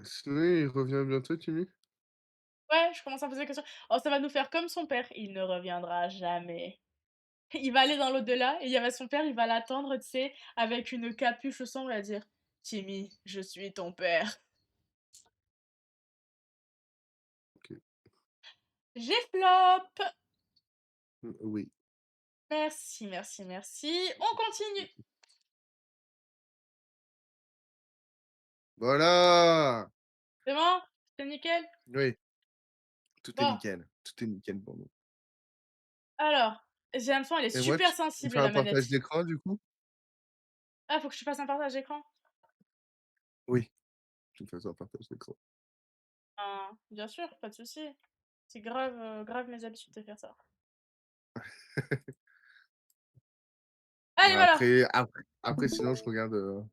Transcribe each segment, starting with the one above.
Sinon, il revient bientôt, Timmy? Ouais, je commence à me poser des questions. Oh, ça va nous faire comme son père, il ne reviendra jamais. Il va aller dans l'au-delà et il y avait son père, il va l'attendre, tu sais, avec une capuche au sang, il va dire: «Timmy, je suis ton père». OK. J'ai flop! Oui. Merci, merci, merci. On continue. Voilà! C'est bon? C'est nickel? Oui, tout est Bon, nickel. Tout est nickel pour nous. alors, j'ai l'impression elle est Et moi, super tu me sensible fais un la partage manette. d'écran, du coup? Ah, faut que je te fasse un partage d'écran? Oui, tu me fais un partage d'écran. Ah, bien sûr, pas de souci. C'est grave, grave mes habitudes de faire ça. Allez, Bah, voilà! après sinon je regarde,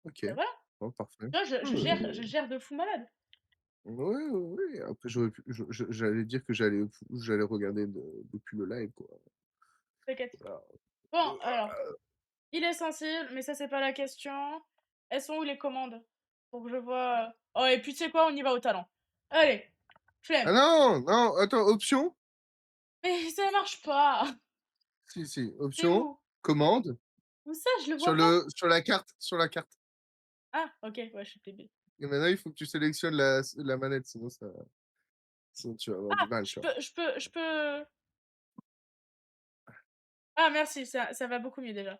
OK. Bah, voilà, Bon, parfait. tu vois, je Ouais, je gère je gère de fou malade. ouais, ouais, après j'aurais pu j'allais dire que j'allais regarder depuis le live, quoi. T'inquiète. Voilà. Bon, alors, il est sensible, mais ça, c'est pas la question. Elles sont où les commandes? Pour que je vois, oh et puis tu sais quoi? On y va au talent. Allez, Ah flemme. non, non, attends, option? Mais ça marche pas! Si, si, C'est option, où? commande, Où ça? Je le vois pas. sur la carte. Ah, OK, ouais, je suis débile. Et maintenant, il faut que tu sélectionnes la manette, sinon tu vas avoir du Ah, mal, je tu vois? peux je peux je peux ah merci, ça va beaucoup mieux déjà.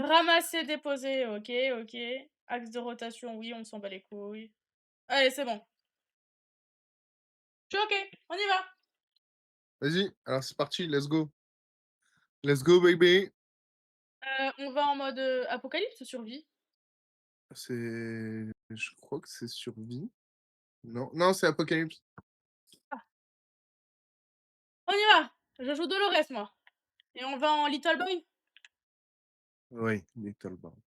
Ramasser, déposer, OK, OK. Axe de rotation, oui, on s'en bat les couilles. Allez, c'est bon. Je suis OK, on y va. Vas-y, alors c'est parti, let's go. Let's go baby! On va en mode, apocalypse ou survie? Je crois que c'est survie. Non, non, c'est Apocalypse. Ah, on y va! Je joue Dolores, moi et on va en Little Boy? Oui, Little Barn.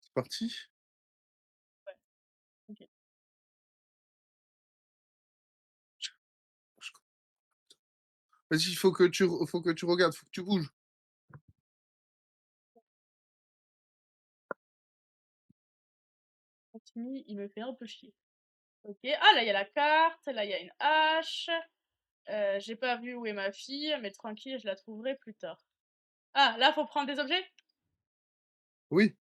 C'est parti? Ouais, OK. Vas-y, faut que tu regardes, faut que tu bouges. Continue, il me fait un peu chier. OK. Ah, là, il y a la carte, là, il y a une hache. J'ai pas vu où est ma fille, mais tranquille, je la trouverai plus tard. Ah, là, faut prendre des objets? Oui,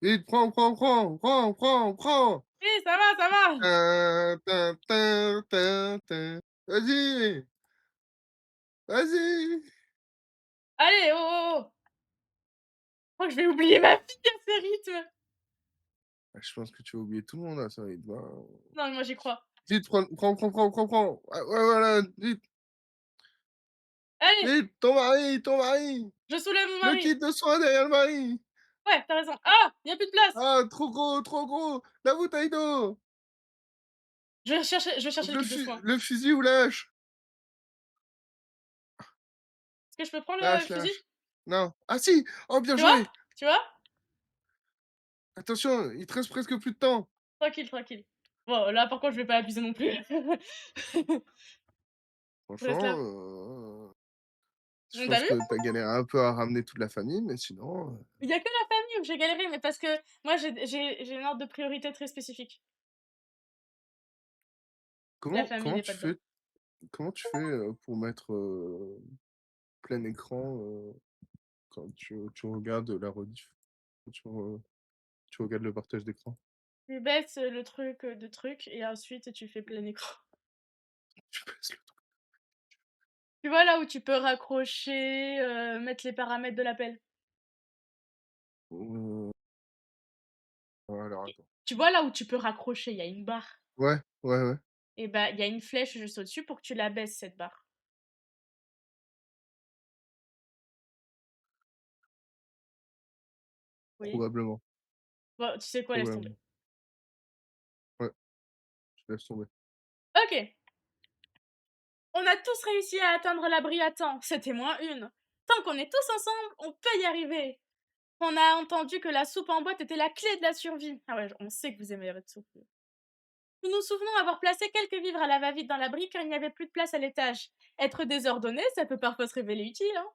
vite, prends! Oui, ça va! Tin, tin, tin, tin, tin. Vas-y, vas-y! Allez, oh, oh, oh! Je crois que je vais oublier ma fille à ce rythme. Ah, je pense que tu vas oublier tout le monde à ce rythme, hein. Non, mais moi, j'y crois. Vite, prends! Ah, ouais, voilà, vite, Allez, vite, ton mari! je soulève mon Le mari. kit de soins derrière le mari! Ouais, tu raison. Ah! Il y a plus de place! Ah, trop gros! La bouteille d'eau! Je vais chercher le kit de soins. Le fusil ou la hache? Est-ce que je peux prendre le La fusil? hache. Non. Ah si! Oh, bien Tu vois? joué! Tu vois? Attention, il te reste presque plus de temps. Tranquille, tranquille. Bon, là, par contre, je vais pas abuser non plus. Je reste Franchement, là. je Bon, tu pense vu? que tu as galéré un peu à ramener toute la famille, mais sinon, Il y a que la famille où j'ai galéré, mais parce que moi, j'ai une ordre de priorité très spécifique. La famille n'est pas dedans. comment tu fais, pour mettre, plein écran, quand tu regardes la rediff? Tu regardes le partage d'écran? Tu baisses le truc, de truc et ensuite tu fais plein écran. Tu baisses le truc. Tu vois là où tu peux raccrocher, mettre les paramètres de l'appel? Alors Et attends. tu vois là où tu peux raccrocher, il y a une barre Ouais, ouais, ouais. et bah, il y a une flèche juste au-dessus pour que tu la baisses cette barre. Oui. Probablement, Bon, tu sais quoi? Laisse tomber. probablement. Ouais, je laisse tomber. OK. On a tous réussi à atteindre l'abri à temps, c'était moins une. Tant qu'on est tous ensemble, on peut y arriver. On a entendu que la soupe en boîte était la clé de la survie. Ah ouais, on sait que vous aimez votre soupe. Nous nous souvenons avoir placé quelques vivres à la va-vite dans l'abri car il n'y avait plus de place à l'étage. Être désordonné, ça peut parfois se révéler utile, hein.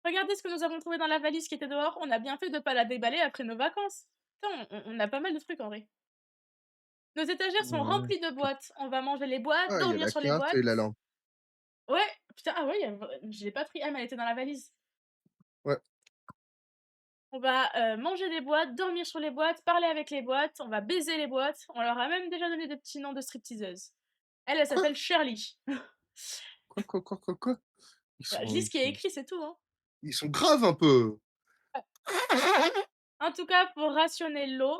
Regardez ce que nous avons trouvé dans la valise qui était dehors, on a bien fait de pas la déballer après nos vacances. Putain, on a pas mal de trucs en vrai. Nos étagères sont Ouais. remplies de boîtes. On va manger les boîtes, Ah, il y a dormir la sur les carte et boîtes. la lampe. Ouais, putain, ah ouais, je l'ai pas pris. Ah, mais elle était dans la valise. Ouais. On va, manger les boîtes, dormir sur les boîtes, parler avec les boîtes, on va baiser les boîtes. On leur a même déjà donné des petits noms de stripteaseuses. Elle, elle Quoi? s'appelle Shirley. Quoi? Ils Bah, je sont lis ce ils qui est sont écrit, c'est tout, hein. ils sont graves un peu! En tout cas, faut rationner l'eau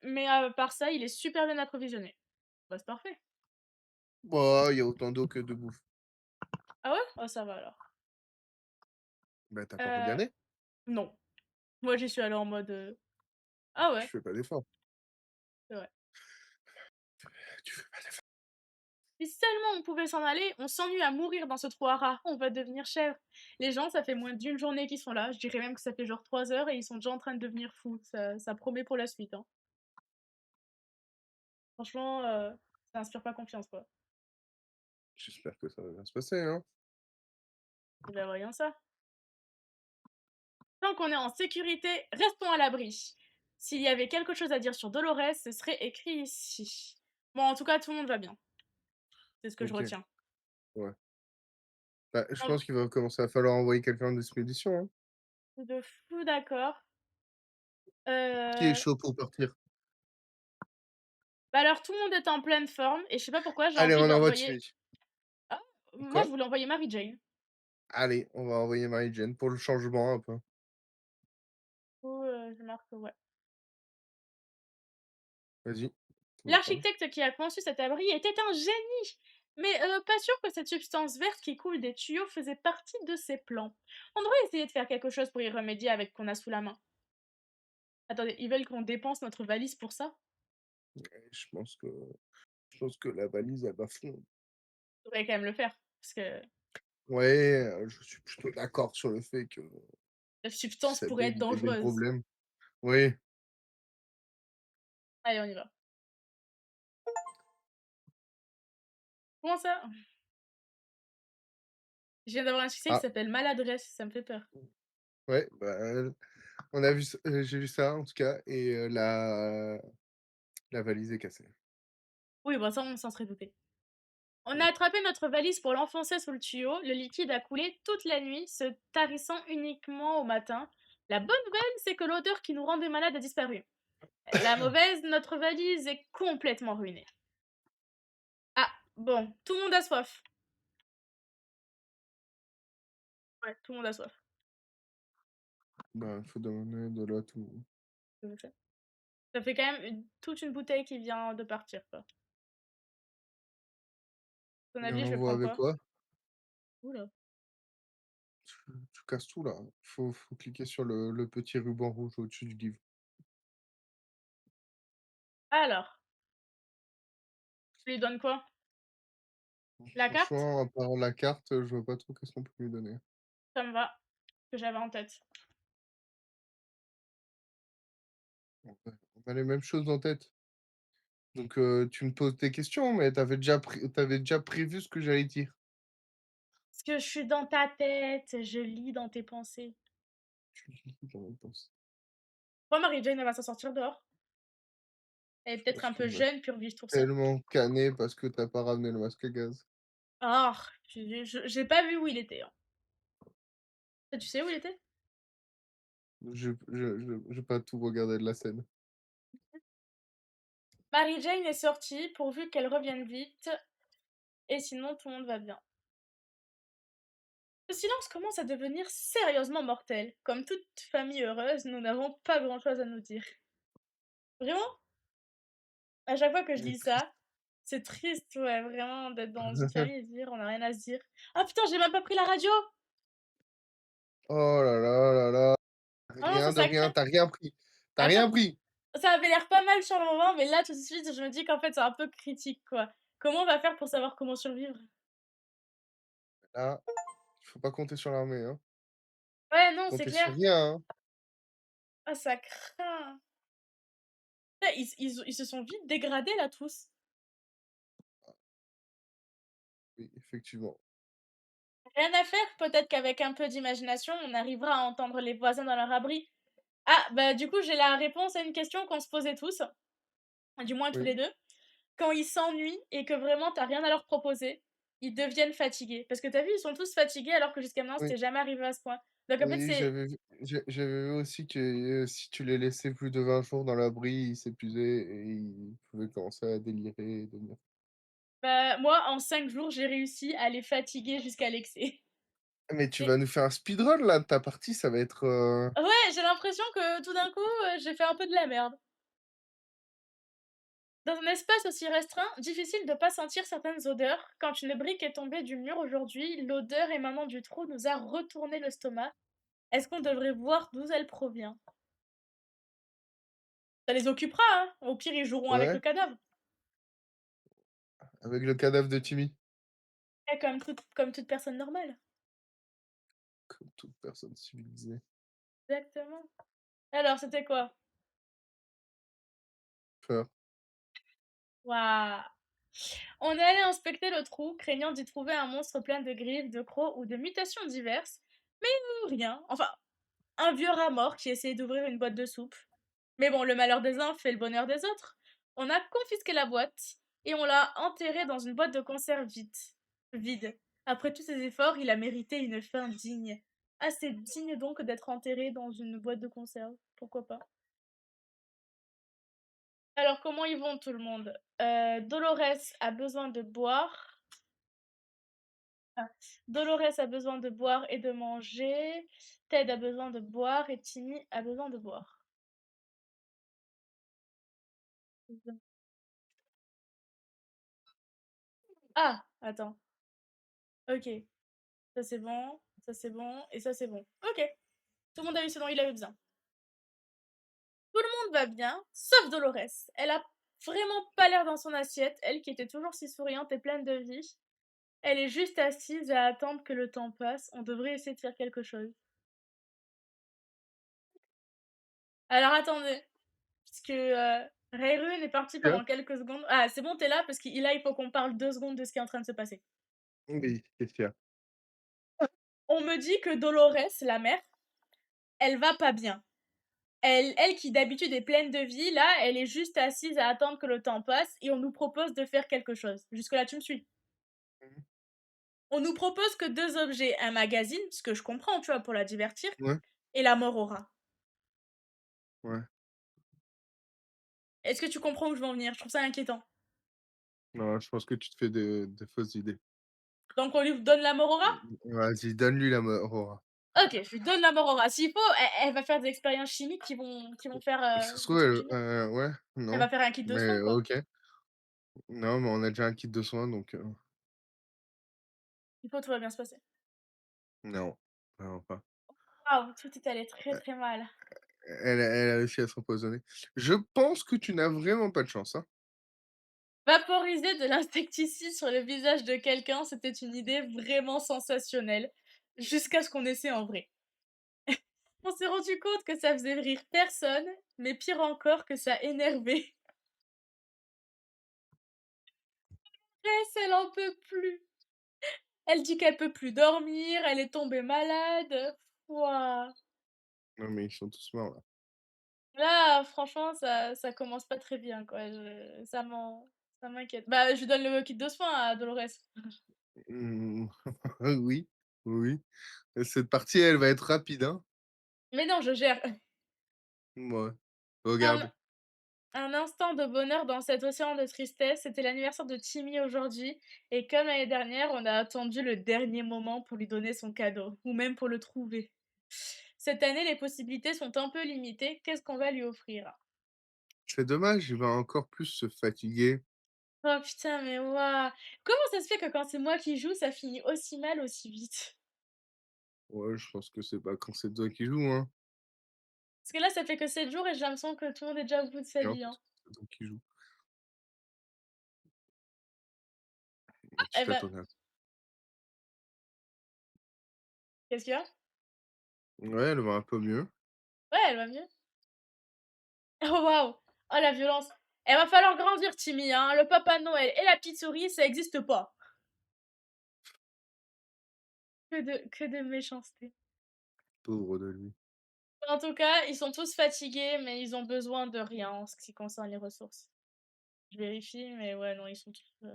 mais à part ça, il est super bien approvisionné. Bah, c'est parfait. Bah, il y a autant d'eau que de bouffe. Ah ouais? Oh, ça va alors. Bah, tu pas Heu, regardé? non. Moi, j'y suis allée en mode, ah Tu ouais, fais pas d'efforts. c'est vrai. Tu fais pas d'efforts. Si seulement on pouvait s'en aller, on s'ennuie à mourir dans ce trou à rats, on va devenir chèvre. Les gens, ça fait moins d'une journée qu'ils sont là, je dirais même que ça fait genre 3 heures et ils sont déjà en train de devenir fous. Ça promet pour la suite, hein. Franchement, ça inspire pas confiance, quoi. J'espère que ça va bien se passer, hein. Et bah, voyons ça. Tant qu'on est en sécurité, restons à l'abri. S'il y avait quelque chose à dire sur Dolores, ce serait écrit ici. Bon, en tout cas, tout le monde va bien. C'est ce que je OK, retiens. ouais. Bah, je Oh, pense qu'il va commencer à falloir envoyer quelqu'un d'expédition, hein. de fou d'accord. Qui est Euh, chaud pour partir? Bah alors, tout le monde est en pleine forme et je sais pas pourquoi j'ai Allez, envie on envoie d'envoyer. Chili. Ah, moi je Quoi? voulais envoyer Mary Jane. Allez, on va envoyer Mary-Jane pour le changement un peu. Oh, je marque ouais. Vas-y, tu me parles. L'architecte qui a conçu cet abri était un génie! Mais pas sûr que cette substance verte qui coule des tuyaux faisait partie de ses plans. On devrait essayer de faire quelque chose pour y remédier avec ce qu'on a sous la main. Attendez, ils veulent qu'on dépense notre valise pour ça? Et je pense que la valise, elle va fondre. On devrait quand même le faire, parce que Ouais, je suis plutôt d'accord sur le fait que la substance ça peut pourrait être éviter des dangereuse. problèmes. Oui, Allez, on y va. Comment ça? Je viens d'avoir un succès qui ah, s'appelle maladresse, ça me fait peur. ouais, bah, on a vu ç j'ai vu ça en tout cas et la valise est cassée. Oui, bah ça, on s'en serait douté. On a attrapé notre valise pour l'enfoncer sous le tuyau. Le liquide a coulé toute la nuit, se tarissant uniquement au matin. La bonne nouvelle, c'est que l'odeur qui nous rendait malades a disparu. La mauvaise, notre valise est complètement ruinée. Ah, bon, tout le monde a soif. Ouais, tout le monde a soif. Bah, il faut demander de l'eau à tout le monde. Je sais. Ça fait quand même toute une bouteille qui vient de partir, quoi. À ton Et on avis, je vais envoie prendre avec quoi? quoi? Oula. Tu casses tout là. Faut cliquer sur le petit ruban rouge au-dessus du livre. Alors, je lui donne quoi? La carte? Franchement, à part la carte, je vois pas trop qu'est-ce qu'on peut lui donner. Ça me va, que j'avais en tête. On a les mêmes choses en tête. Donc tu me poses des questions, mais tu déjà prévu ce que j'allais dire. Parce que je suis dans ta tête, je lis dans tes pensées. Tu lis dans mes pensées. Moi, Marie-Jane, elle va s'en sortir dehors. Elle est Je peut-être pense un peu qu'elle va jeune pour vivre tout ça. tellement canner parce que t'as pas ramené le masque à gaz. Ah, j'ai pas vu où il était, hein. Toi, tu sais où il était? Je vais pas tout regarder de la scène. Marie-Jane est sortie pourvu qu'elle revienne vite, et sinon tout le monde va bien. Le silence commence à devenir sérieusement mortel. Comme toute famille heureuse, nous n'avons pas grand-chose à nous dire. Vraiment? À chaque fois que je Il est dis triste. ça, c'est triste, ouais, vraiment, d'être dans une famille et de dire on n'a rien à se dire. Ah putain, j'ai même pas pris la radio! Oh là là là là, Oh non, rien de ça rien, craint. t'as rien pris. T'as Attends, rien pris. ça avait l'air pas mal sur le moment, mais là tout de suite, je me dis qu'en fait, c'est un peu critique, quoi. Comment on va faire pour savoir comment survivre? Là, il faut pas compter sur l'armée, hein. Ouais, non, c'est Compter clair. sur rien, hein. Ah, ça craint. Putain, ils se sont vite dégradés là tous. Oui, effectivement. Rien à faire, peut-être qu'avec un peu d'imagination, on arrivera à entendre les voisins dans leur abri. Ah, bah, du coup, j'ai la réponse à une question qu'on se posait tous, du moins tous Oui, les 2. Quand ils s'ennuient et que vraiment tu as rien à leur proposer, ils deviennent fatigués. Parce que tu as vu, ils sont tous fatigués alors que jusqu'à maintenant, oui, c'était jamais arrivé à ce point. Donc en fait, oui, c'est j'avais vu aussi que, si tu les laissais plus de 20 jours dans l'abri, ils s'épuisaient et ils pouvaient commencer à délirer et devenir bah, moi, en 5 jours, j'ai réussi à les fatiguer jusqu'à l'excès. mais tu Et vas nous faire un speedrun là de ta partie, ça va être, ouais, j'ai l'impression que tout d'un coup, j'ai fait un peu de la merde. Dans un espace aussi restreint, difficile de pas sentir certaines odeurs. Quand une brique est tombée du mur aujourd'hui, l'odeur émanant du trou nous a retourné le stomac. Est-ce qu'on devrait voir d'où elle provient? Ça les occupera, hein. Au pire, ils joueront avec ouais, le cadavre. avec le cadavre de Timmy, Comme toute personne normale. comme toute personne civilisée. Exactement. Alors, c'était quoi? Peur. Waouh! On est allé inspecter le trou, craignant d'y trouver un monstre plein de griffes, de crocs ou de mutations diverses. Mais rien. Enfin, un vieux rat mort qui essayait d'ouvrir une boîte de soupe. Mais bon, le malheur des uns fait le bonheur des autres. On a confisqué la boîte et on l'a enterrée dans une boîte de conserve vide. Après tous ces efforts, il a mérité une fin digne. Assez digne donc d'être enterré dans une boîte de conserve. Pourquoi pas? Alors, comment ils vont tout le monde? Dolores a besoin de boire. Ah, Dolores a besoin de boire et de manger. Ted a besoin de boire et Timmy a besoin de boire. Ah, attends. Ok, ça c'est bon, ça c'est bon et ça c'est bon. Ok, tout le monde a eu ce dont il avait besoin. Tout le monde va bien, sauf Dolores. Elle a vraiment pas l'air dans son assiette, elle qui était toujours si souriante et pleine de vie. Elle est juste assise à attendre que le temps passe. On devrait essayer de faire quelque chose. Alors attendez, parce que Rayrun est parti Bien. pendant quelques secondes. Ah, c'est bon, t'es là, parce que là, il faut qu'on parle 2 secondes de ce qui est en train de se passer. Oui, qu'est-ce qu'il y a? On me dit que Dolores, la mère, elle va pas bien. Elle qui d'habitude est pleine de vie, là, elle est juste assise à attendre que le temps passe et on nous propose de faire quelque chose. Jusque-là, tu me suis? Mmh. On nous propose que 2 objets, un magazine, ce que je comprends, tu vois, pour la divertir, Ouais, et la mort au rat. ouais. Est-ce que tu comprends où je veux en venir? Je trouve ça inquiétant. Non, je pense que tu te fais de fausses idées. Donc on lui donne la mort au rat? Vas-y, donne-lui la Aurora. Ok, je lui donne la mort au rat. S'il faut, elle va faire des expériences chimiques qui vont faire Ça se des trouve, trucs chimiques. ouais, Elle non, va faire un kit de soins, mais quoi. OK. Non, mais on a déjà un kit de soins donc Il faut, tout va bien se passer. non, vraiment pas. Waouh, tout est allé très E très mal. elle a réussi à s'empoisonner. Je pense que tu n'as vraiment pas de chance, hein. Vaporiser de l'insecticide sur le visage de quelqu'un, c'était une idée vraiment sensationnelle, jusqu'à ce qu'on essaie en vrai. On s'est rendu compte que ça faisait rire personne, mais pire encore que ça énervait. Grèce, elle en peut plus. Elle dit qu'elle peut plus dormir, elle est tombée malade. Waouh. Non, mais ils sont tous morts là. Là, franchement, ça commence pas très bien, quoi. Ça m'inquiète. Bah, je lui donne le kit de soins à Dolores. Mmh, oui, oui. Cette partie, elle va être rapide, hein. Mais non, je gère. Mouais. Un Regarde, un instant de bonheur dans cet océan de tristesse, c'était l'anniversaire de Timmy aujourd'hui, et comme l'année dernière, on a attendu le dernier moment pour lui donner son cadeau, ou même pour le trouver. Cette année, les possibilités sont un peu limitées. Qu'est-ce qu'on va lui offrir? c'est dommage, il va encore plus se fatiguer. Oh putain, mais waouh! Comment ça se fait que quand c'est moi qui joue, ça finit aussi mal, aussi vite? Ouais, je pense que c'est pas quand c'est toi qui joues, hein. Parce que là, ça fait que 7 jours et j'ai l'impression que tout le monde est déjà au bout de sa Non, vie, hein. parce que c'est toi qui joues. Tu Eh ben, t'attendais à qu'est-ce qu'il y a? ouais, elle va un peu mieux. Ouais, elle va mieux. Oh waouh! Oh la violence! Elle va falloir grandir, Timmy, hein. Le Papa Noël et la petite souris, ça existe pas. Que de méchanceté. Pauvre de lui. En tout cas, ils sont tous fatigués, mais ils ont besoin de rien en ce qui concerne les ressources. Je vérifie, mais ouais, non, ils sont tous,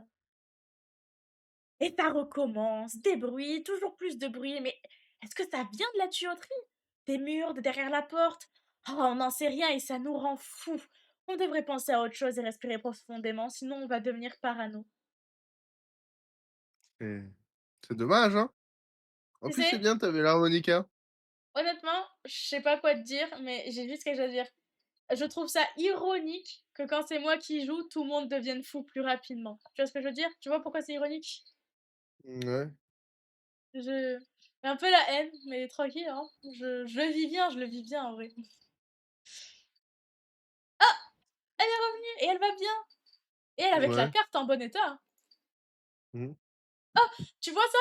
et ça recommence, des bruits, toujours plus de bruit, mais est-ce que ça vient de la tuyauterie? Des murs, de derrière la porte? Oh, on n'en sait rien et ça nous rend fous. On devrait penser à autre chose et respirer profondément, sinon on va devenir parano. Et c'est dommage, hein? En Tu plus, c'est sais, bien, tu avais l'harmonica. honnêtement, je sais pas quoi te dire, mais j'ai juste quelque chose à dire. Je trouve ça ironique que quand c'est moi qui joue, tout le monde devienne fou plus rapidement. Tu vois ce que je veux dire? Tu vois pourquoi c'est ironique? Ouais, Je j'ai un peu la haine, mais tranquille, hein. Je le vis bien, je le vis bien en vrai. Elle est revenue et elle va bien et elle avec la ouais. carte en bon état, hein. Mmh. Tu vois ça?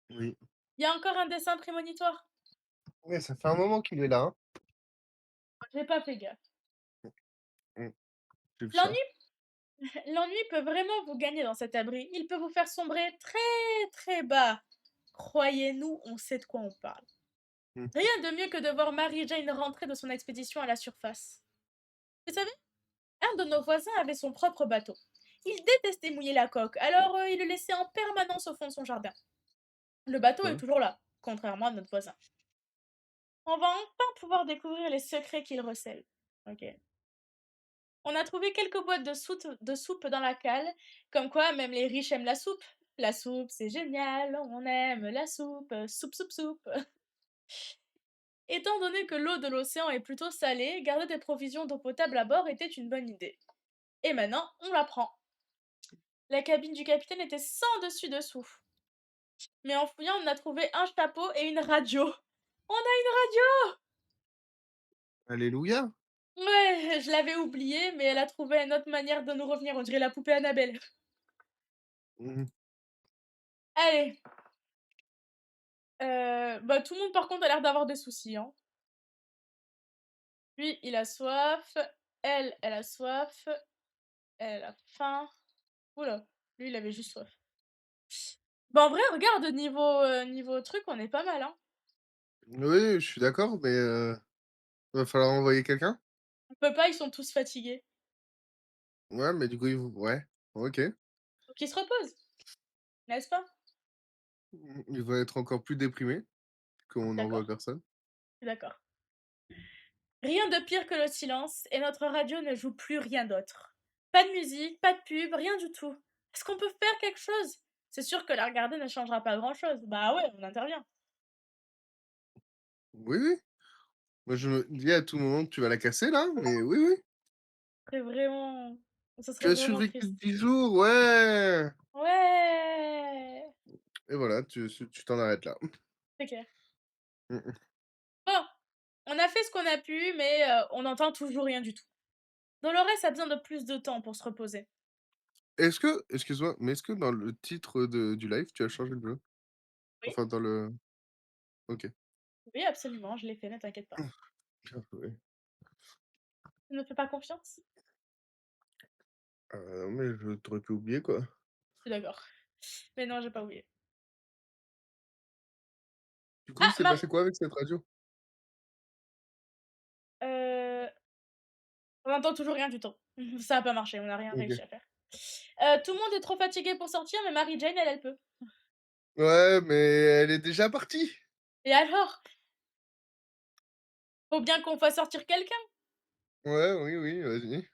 Oui. Il y a encore un dessin prémonitoire. Ouais, ça fait un moment qu'il est là, hein. J'ai pas fait gaffe. Mmh, j'ai vu ça. L'ennui l'ennui peut vraiment vous gagner dans cet abri. Il peut vous faire sombrer très, très bas. Croyez-nous, on sait de quoi on parle. Mmh. Rien de mieux que de voir Mary Jane rentrer de son expédition à la surface. Vous savez, un de nos voisins avait son propre bateau. Il détestait mouiller la coque, alors il le laissait en permanence au fond de son jardin. Le bateau est Ouais. toujours là, contrairement à notre voisin. On va enfin pouvoir découvrir les secrets qu'il recèle. Ok. On a trouvé quelques boîtes de soupe dans la cale, comme quoi même les riches aiment la soupe. La soupe, c'est génial, on aime la soupe, soupe, soupe, soupe. Étant donné que l'eau de l'océan est plutôt salée, garder des provisions d'eau potable à bord était une bonne idée. Et maintenant, on la prend. La cabine du capitaine était sans dessus-dessous. Mais en fouillant, on a trouvé un chapeau et une radio. On a une Alléluia! radio! Ouais, je l'avais oublié, mais elle a trouvé une autre manière de nous revenir, on dirait la poupée Annabelle. Mmh mh. Allez, bah, tout le monde par contre a l'air d'avoir des soucis, hein. Lui, il a soif, elle a soif, elle a faim. Ouh là, lui, il avait juste soif. Bah, en vrai, regarde, niveau truc, on est pas mal, hein. Oui, je suis d'accord, mais va falloir envoyer quelqu'un? On peut pas, ils sont tous fatigués. Ouais, mais du coup, ils vont ouais, OK. Faut qu'ils se reposent, n'est-ce pas? Ils vont être encore plus déprimés qu'on D'accord, n'envoie personne. je suis d'accord. Rien de pire que le silence et notre radio ne joue plus rien d'autre. Pas de musique, pas de pub, rien du tout. Est-ce qu'on peut faire quelque chose? C'est sûr que la regarder ne changera pas grand-chose. Bah ouais, on intervient. Oui, oui. Moi, je me dis à tout moment que tu vas la casser là, mais oui, oui. Ce serait vraiment Ce Tu serait as vraiment survécu triste. 10 jours, ouais! Ouais! Et voilà, tu t'en arrêtes là. C'est clair. Mmh mh. Bon, on a fait ce qu'on a pu, mais on n'entend toujours rien du tout. Dolores a besoin de plus de temps pour se reposer. Est-ce que excuse-moi, mais est-ce que dans le titre de du live, tu as changé le jeu? Oui, Enfin dans le OK. oui, absolument, je l'ai fait, ne t'inquiète pas. Bien joué. Tu ne me fais pas confiance? Non mais je tu aurais pu oublier quoi. Je suis d'accord. Mais non, j'ai pas oublié. Du coup, il Ah, s'est passé quoi avec cette radio? heu, on n'entend toujours rien du tout. Ça a pas marché, on n'a rien OK. réussi à faire. Tout le monde est trop fatigué pour sortir, mais Mary Jane, elle, elle peut. Ouais, mais elle est déjà partie. Et alors? Faut bien qu'on fasse sortir quelqu'un. Ouais, oui, oui, vas-y.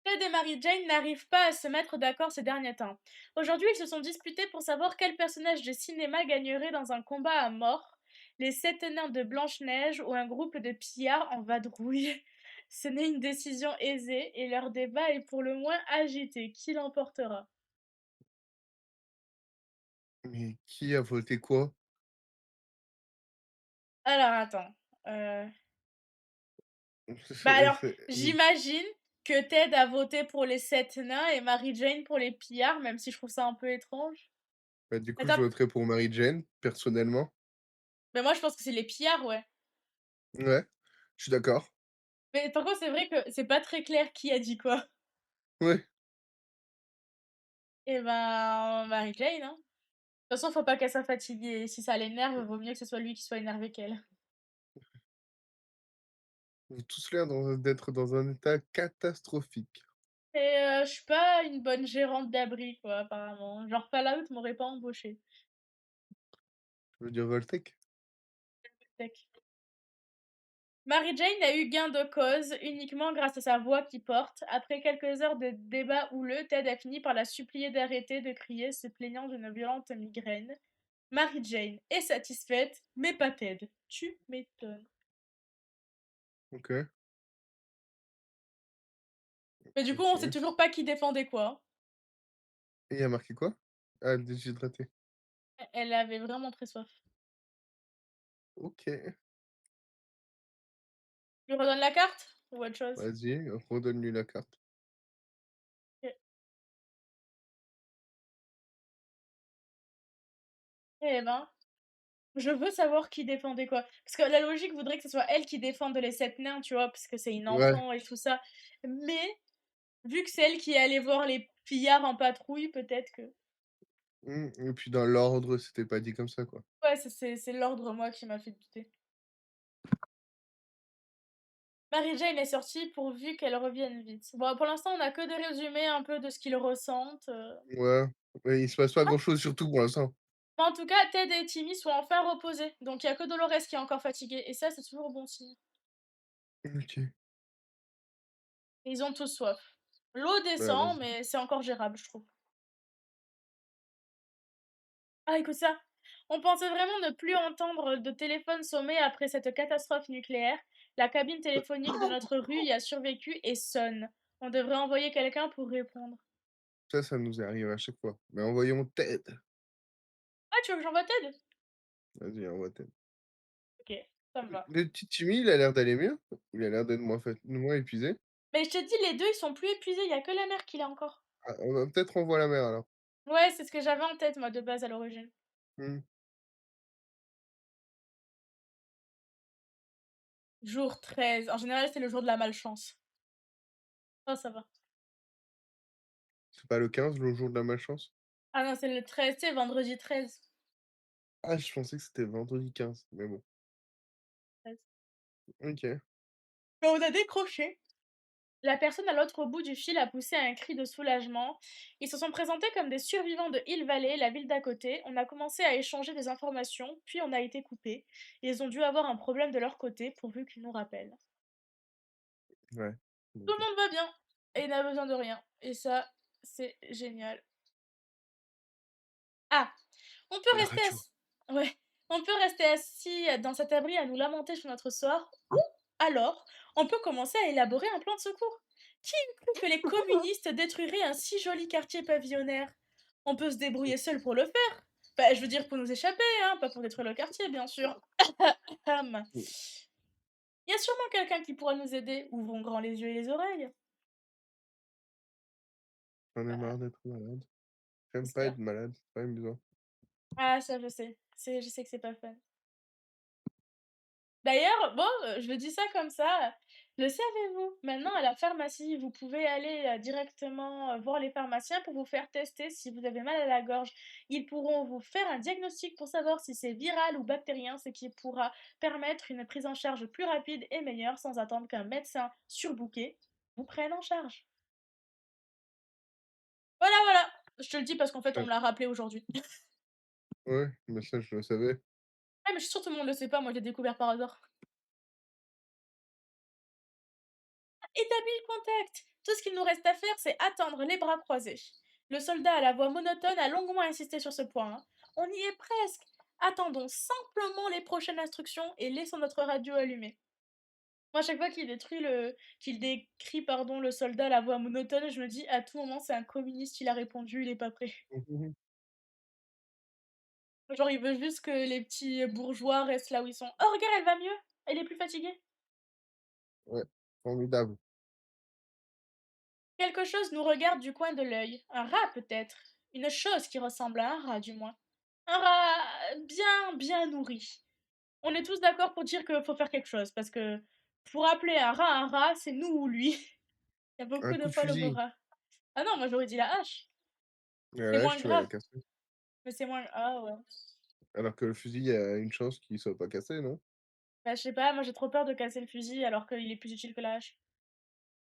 Ted et Mary Jane n'arrivent pas à se mettre d'accord ces derniers temps. Aujourd'hui, ils se sont disputés pour savoir quel personnage de cinéma gagnerait dans un combat à mort. Les 7 nains de Blanche-Neige ou un groupe de pillards en vadrouille. Ce n'est une décision aisée et leur débat est pour le moins agité. Qui l'emportera? Mais qui a voté quoi? Alors attends. Euh... Bah C'est alors, c'est j'imagine que Ted a voté pour les 7 nains et Mary Jane pour les pillards, même si je trouve ça un peu étrange. bah, du coup, je Attends, voterais pour Mary Jane, personnellement. mais moi je pense que c'est les pillards, ouais. Ouais, je suis d'accord. Mais par contre, c'est vrai que c'est pas très clair qui a dit quoi. Ouais, Eh ben, Mary Jane, hein. toute façon, faut pas qu'elle soit fatiguée et si ça l'énerve, vaut mieux que ce soit lui qui soit énervé qu'elle. Ils ont tous l'air d'être dans un état catastrophique. Et je suis pas une bonne gérante d'abri quoi, apparemment. Genre Fallout m'aurait pas embauchée. Je veux dire Voltec? Tac. Mary Jane a eu gain de cause uniquement grâce à sa voix qui porte. Après quelques heures de débats houleux, Ted a fini par la supplier d'arrêter de crier, se plaignant d'une violente migraine. Mary Jane est satisfaite, mais pas Ted. Tu m'étonnes. OK, Mais du coup, on sait OK. toujours pas qui défendait quoi. Et il y a marqué quoi? Ah, déshydraté. Elle avait vraiment très soif. OK, Je lui redonne la carte? Ou autre chose? vas-y, redonne-lui la carte. Ok. Eh ben, je veux savoir qui défendait quoi. Parce que la logique voudrait que ce soit elle qui défende les 7 nains, tu vois, parce que c'est une Ouais, enfant et tout ça. Mais, vu que c'est elle qui est allée voir les pillards en patrouille, peut-être que. et puis dans l'ordre, c'était pas dit comme ça, quoi. Ouais, c'est l'ordre, moi, qui m'a fait douter. Mary Jane est sortie pourvu qu'elle revienne vite. Bon, pour l'instant, on a que des résumés un peu de ce qu'ils ressentent. Ouais, mais il se passe pas grand-chose surtout pour l'instant. Mais en tout cas, Ted et Timmy sont enfin reposés. Donc, il y a que Dolores qui est encore fatiguée. Et ça, c'est toujours bon signe. OK, Et ils ont tous soif. L'eau bah, descend, vas-y. mais c'est encore gérable, je trouve. Ah, écoute ça. On pensait vraiment ne plus entendre de téléphone sonner après cette catastrophe nucléaire. La cabine téléphonique de notre rue y a survécu et sonne. On devrait envoyer quelqu'un pour répondre. Ça nous est arrivé à chaque fois. Mais envoyons Ted. Ah, tu veux que j'envoie Ted? Vas-y, envoie Ted. Ok, ça me va. Le petit Timmy, il a l'air d'aller mieux. Il a l'air d'être moins épuisé. Mais je te dis, les deux, ils sont plus épuisés. Il y a que la mère qui l'a encore. Ah, peut-être envoie la mère alors. Ouais, c'est ce que j'avais en tête, moi, de base, à l'origine. Mmh. Jour 13. En général, c'est le jour de la malchance. Oh, ça va. C'est pas le 15, le jour de la malchance? Ah non, c'est le 13, tu sais, vendredi 13. Ah, je pensais que c'était vendredi 15, mais bon. 13. OK. Mais on a décroché. La personne à l'autre bout du fil a poussé un cri de soulagement. Ils se sont présentés comme des survivants de Hill Valley, la ville d'à côté. On a commencé à échanger des informations, puis on a été coupés. Ils ont dû avoir un problème de leur côté, pourvu qu'ils nous rappellent. Ouais. Tout le OK. monde va bien et n'a besoin de rien. Et ça, c'est génial. Ah, on peut La rester radio. assis. Ouais, on peut rester assis dans cet abri à nous lamenter sur notre sort, ou alors on peut commencer à élaborer un plan de secours. Qui eût cru que les communistes détruiraient un si joli quartier pavillonnaire? On peut se débrouiller seul pour le faire. Bah, je veux dire pour nous échapper, hein, pas pour détruire le quartier, bien sûr. Hum. Mmh. Il y a sûrement quelqu'un qui pourra nous aider. Ouvrons grand les yeux et les oreilles. J'en ai Bah, marre d'être malade. J'aime pas être j'espère. malade, c'est pas amusant. Ah, ça, je sais. Je sais que c'est pas fun. D'ailleurs, bon, je le dis ça comme ça, le savez-vous? Maintenant à la pharmacie, vous pouvez aller, directement, voir les pharmaciens pour vous faire tester si vous avez mal à la gorge. Ils pourront vous faire un diagnostic pour savoir si c'est viral ou bactérien, ce qui pourra permettre une prise en charge plus rapide et meilleure sans attendre qu'un médecin surbooké vous prenne en charge. Voilà, voilà! Je te le dis parce qu'en fait, on Ça me l'a rappelé aujourd'hui. Ouais, mais ça, je le savais. Ah mais je suis sûre tout le monde le sait pas, moi je l'ai découvert par hasard. Établi le contact. Tout ce qu'il nous reste à faire, c'est attendre les bras croisés. Le soldat à la voix monotone a longuement insisté sur ce point, hein. On y est presque. Attendons simplement les prochaines instructions et laissons notre radio allumée. Moi, à chaque fois qu'il décrit, pardon, le soldat à la voix monotone, je me dis à tout moment c'est un communiste, il a répondu, il est pas prêt. Mmh mh. Genre il veut juste que les petits bourgeois restent là où ils sont. Oh regarde, elle va mieux. Elle est plus fatiguée. Ouais, formidable. Quelque chose nous regarde du coin de l'œil. Un rat peut-être. Une chose qui ressemble à un rat du moins. Un rat bien, bien nourri. On est tous d'accord pour dire qu'il faut faire quelque chose, parce que pour appeler un rat, c'est nous ou lui. Il y a Un beaucoup de coup de fois le mot fusil. rat. Ah non, moi j'aurais dit la hache. Et la C'est hache, moins tu vas la grave. casser. Mais c'est moins ah ouais. Alors que le fusil, il y a une chance qu'il soit pas cassé, non? Bah, je sais pas, moi j'ai trop peur de casser le fusil alors qu'il est plus utile que la hache.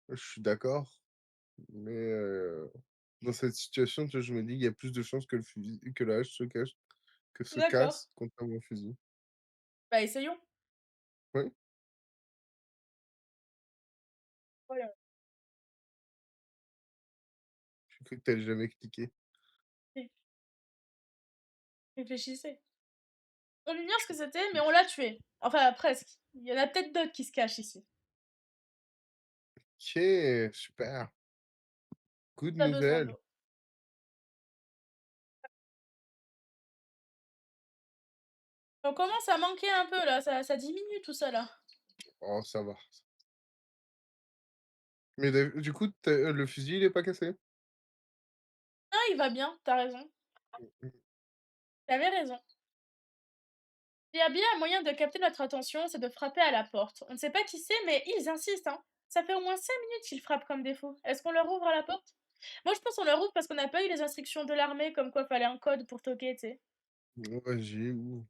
Je suis d'accord, mais dans cette situation, tu vois, je me dis: «Il y a plus de chances que le fusil que la hache se cache que se D'accord. casse contrairement au fusil». Bah, essayons. Oui, Voilà. j'ai cru que tu jamais cliqué. Ré réfléchissez. On ignore ce que c'était, mais on l'a tué. Enfin, presque. Il y en a peut-être d'autres qui se cachent ici. OK, super, good Tu besoin nouvelle. d'eau. On commence à manquer un peu là, ça diminue tout ça là. Oh, ça va. Mais du coup, le fusil, il est pas cassé? Ah, il va bien, tu as raison. Mmh mh. Tu avais raison. Il y a bien un moyen de capter notre attention, c'est de frapper à la porte. On ne sait pas qui c'est, mais ils insistent, hein. Ça fait au moins 5 minutes qu'ils frappent comme des fous. Est-ce qu'on leur ouvre à la porte? Moi, je pense qu'on leur ouvre parce qu'on n'a pas eu les instructions de l'armée, comme quoi fallait un code pour toquer, tu sais. Ouais, j'ai où?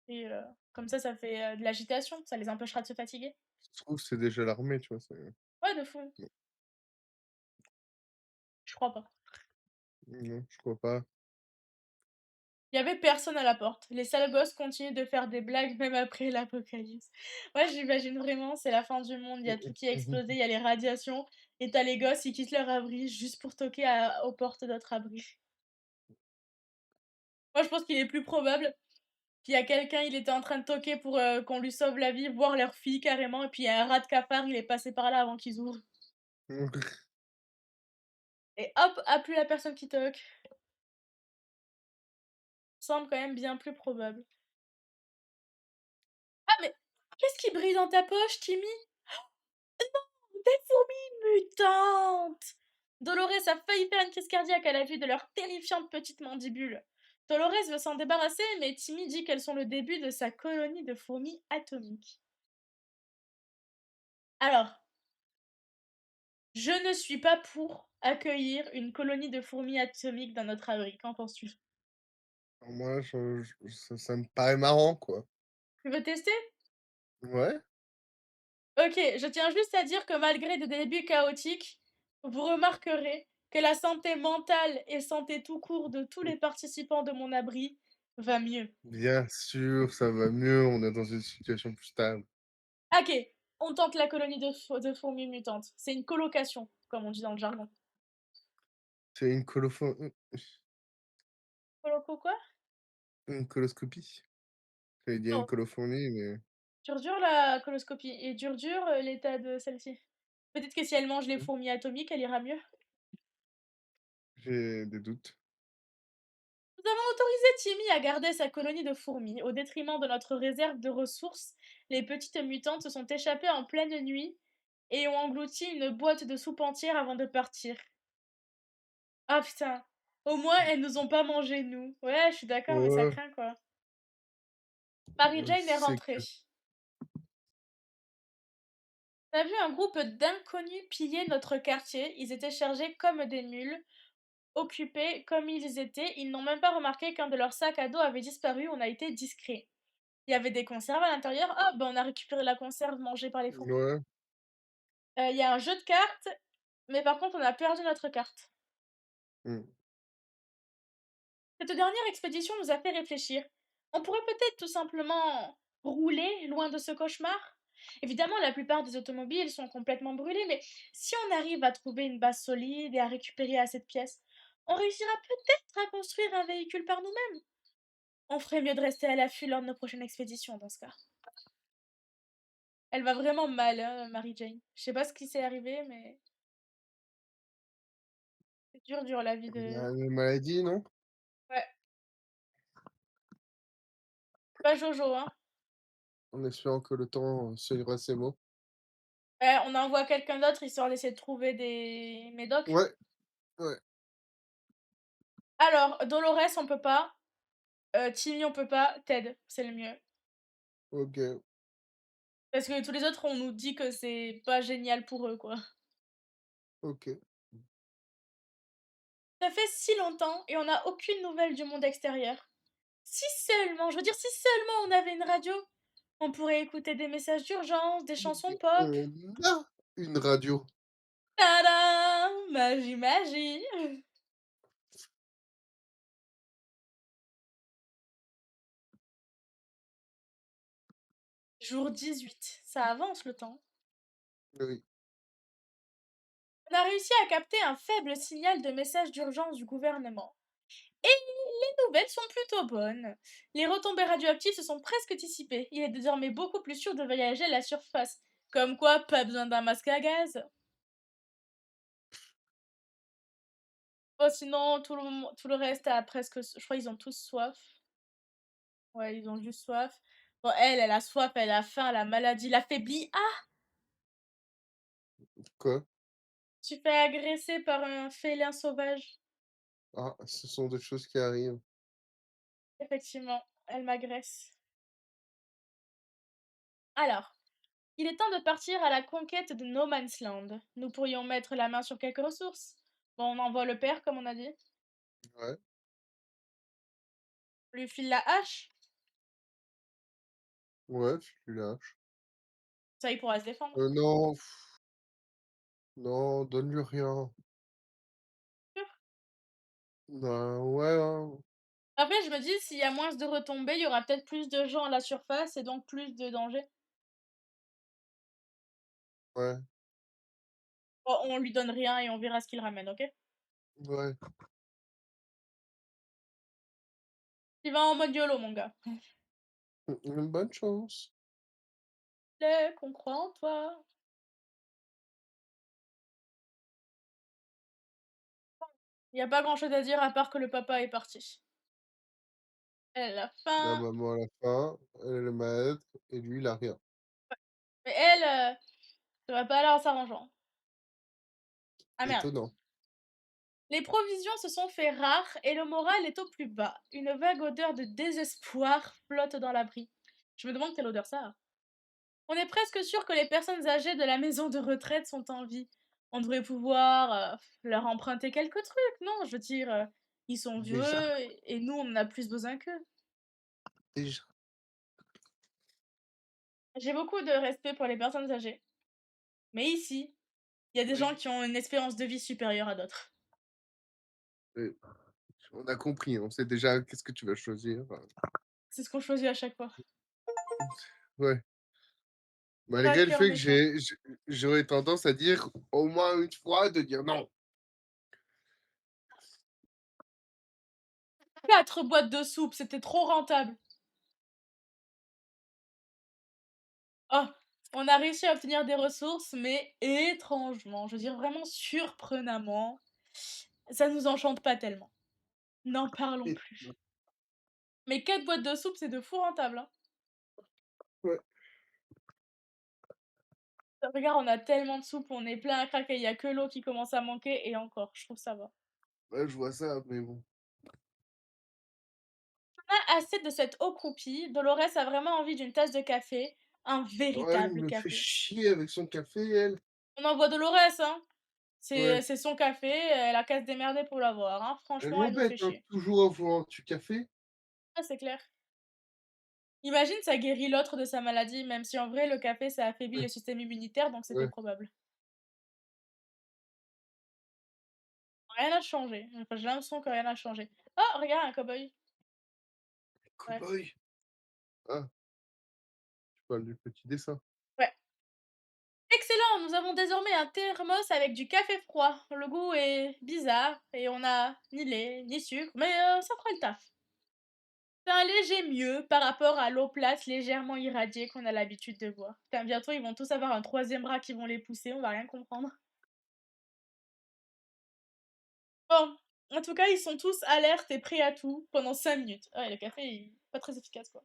Et comme ça fait, de l'agitation, ça les empêchera de se fatiguer. Ça se trouve, c'est déjà l'armée, tu vois? C'est Ouais, de fou. Je crois pas. non, je crois pas. Il y avait personne à la porte. Les sales gosses continuent de faire des blagues même après l'apocalypse. Moi, j'imagine vraiment, c'est la fin du monde, il y a tout qui a Mmh explosé, il y a les radiations et tu les gosses, ils quittent leur abri juste pour toquer à aux portes d'autres abris. Moi, je pense qu'il est plus probable qu'il y a quelqu'un, il était en train de toquer pour, qu'on lui sauve la vie, voire leur fille carrément, et puis il y a un rat de cafard, il est passé par là avant qu'ils ouvrent et hop, a plus la personne qui toque. Semble quand même bien plus probable. Ah mais qu'est-ce qui brille dans ta poche, Timmy? Des fourmis mutantes! Dolores a failli faire une crise cardiaque à la vue de leurs terrifiantes petites mandibules. Dolores veut s'en débarrasser, mais Timmy dit qu'elles sont le début de sa colonie de fourmis atomiques. Alors, je ne suis pas pour accueillir une colonie de fourmis atomiques dans notre abri. Qu'en penses-tu? Alors moi, ça me paraît marrant, quoi. Tu veux tester? Ouais, Ok, je tiens juste à dire que malgré des débuts chaotiques, vous remarquerez que la santé mentale et santé tout court de tous les participants de mon abri va mieux. bien sûr, ça va mieux, on est dans une situation plus stable. OK, on tente la colonie de fourmis mutantes. C'est une colocation, comme on dit dans le jargon. C'est Coloco quoi? une coloscopie. J'allais dire une Non, colofournie, mais dur la coloscopie et dur, l'état de celle-ci. Peut-être que si elle mange les mmh, fourmis atomiques, elle ira mieux. j'ai des doutes. Nous avons autorisé Timmy à garder sa colonie de fourmis au détriment de notre réserve de ressources. Les petites mutantes se sont échappées en pleine nuit et ont englouti une boîte de soupe entière avant de partir. Ah putain, au moins elles nous ont pas mangé nous. Ouais, je suis d'accord, mais ça Ouais, craint quoi. Mary Jane est c'est rentrée. que On a vu un groupe d'inconnus piller notre quartier. Ils étaient chargés comme des mules, occupés comme ils étaient. Ils n'ont même pas remarqué qu'un de leurs sacs à dos avait disparu. On a été discret. Il y avait des conserves à l'intérieur. Ah, ben on a récupéré la conserve mangée par les fourmis. ouais, Il y a un jeu de cartes, mais par contre, on a perdu notre carte. mmh, Cette dernière expédition nous a fait réfléchir. On pourrait peut-être tout simplement rouler loin de ce cauchemar. Évidemment, la plupart des automobiles sont complètement brûlées, mais si on arrive à trouver une base solide et à récupérer assez de pièces, on réussira peut-être à construire un véhicule par nous-mêmes. On ferait mieux de rester à l'affût lors de nos prochaines expéditions dans ce cas. Elle va vraiment mal, hein, Mary Jane. Je sais pas ce qui s'est arrivé, mais c'est dur la vie de. une maladie, non? Ouais, pas Jojo, hein. En espérant que le temps suivra ses mots. Ouais, on envoie quelqu'un d'autre histoire d'essayer de trouver des médocs. Ouais, ouais, Alors, Dolores, on peut pas. Timmy, on peut pas. Ted, c'est le mieux. OK. Parce que tous les autres, on nous dit que c'est pas génial pour eux, quoi. OK. Ça fait si longtemps et on n'a aucune nouvelle du monde extérieur. Si seulement, je veux dire, si seulement on avait une radio, on pourrait écouter des messages d'urgence, des chansons Mais pop. on a une radio. Tadam! Magie, magie! Jour 18, ça avance le temps. Oui, On a réussi à capter un faible signal de message d'urgence du gouvernement. Et les nouvelles sont plutôt bonnes. Les retombées radioactives se sont presque dissipées. Il est désormais beaucoup plus sûr de voyager à la surface. Comme quoi, pas besoin d'un masque à gaz. Oh, sinon, tout le reste a presque. Je crois qu'ils ont tous soif. Ouais, ils ont juste soif. Bon, elle a soif, elle a faim, la maladie l'affaiblit. Ah, quoi? tu fais agresser par un félin sauvage. Ah, ce sont des choses qui arrivent. Effectivement, elle m'agresse. Alors, il est temps de partir à la conquête de No Man's Land. Nous pourrions mettre la main sur quelques ressources. Bon, on envoie le père, comme on a dit. Ouais, On lui file la hache. ouais, tu lâches. Ça, il pourra se défendre. Non, non, donne-lui rien. Ben, ouais, hein, Après, je me dis, s'il y a moins de retombées, il y aura peut-être plus de gens à la surface et donc plus de danger. ouais, Bon, on lui donne rien et on verra ce qu'il ramène, ok? ouais. Il va en mode YOLO, mon gars. Bonne chance. Qu'on croit en toi. Il y a pas grand-chose à dire à part que le papa est parti. Elle a La faim. maman à la fin, elle est le maître et lui, il a rien. Mais elle, ça va pas aller en s'arrangeant. Ah merde. Étonnant. Les provisions se sont fait rares et le moral est au plus bas. Une vague odeur de désespoir flotte dans l'abri. Je me demande quelle odeur ça a. On est presque sûr que les personnes âgées de la maison de retraite sont en vie. On devrait pouvoir leur emprunter quelques trucs, non? Je veux dire, ils sont Déjà, vieux et nous, on en a plus besoin qu'eux. déjà. J'ai beaucoup de respect pour les personnes âgées. Mais ici, il y a des gens Oui. qui ont une espérance de vie supérieure à d'autres. Oui. On a compris, on sait déjà qu'est-ce que tu vas choisir. C'est ce qu'on choisit à chaque fois. Ouais. Pas le Malgré le cœur fait que méchant. j'aurais tendance à dire au moins une fois de dire non. 4 boîtes de soupe, c'était trop rentable. Oh, on a réussi à obtenir des ressources, mais étrangement, je veux dire vraiment surprenamment, ça nous enchante pas tellement. N'en parlons Et plus. Mais 4 boîtes de soupe, c'est de fou rentable, hein. ouais, Regarde, on a tellement de soupe, on est plein à craquer, il y a que l'eau qui commence à manquer et encore, je trouve ça va. ouais, je vois ça, mais bon. On a assez de cette eau croupie, Dolores a vraiment envie d'une tasse de café, un Ouais, elle véritable me fait café. chier avec son café, elle. On envoie Dolores, hein. Ouais. C'est son café, elle a qu'à se démerder pour l'avoir, hein. Elle Franchement, elle nous fait m'embête, hein, chier. toujours avoir du café. Ah, c'est clair. Imagine, ça guérit l'autre de sa maladie, même si en vrai, le café, ça affaiblit le Ouais, système immunitaire, donc c'est peu ouais. probable. Rien n'a changé. Enfin, j'ai l'impression que rien n'a changé. Oh, regarde, un cow-boy. Bref. Cow-boy. Ah, tu parles du petit dessin. Ouais. Excellent, nous avons désormais un thermos avec du café froid. Le goût est bizarre et on a ni lait, ni sucre, mais ça fera le taf. C'est un léger mieux par rapport à l'eau plate légèrement irradiée qu'on a l'habitude de boire. Putain, bientôt, ils vont tous avoir un troisième bras qui vont les pousser, on va rien comprendre. Bon, en tout cas, ils sont tous alertes et prêts à tout pendant 5 minutes. Ah ouais, le café, il est pas très efficace, quoi.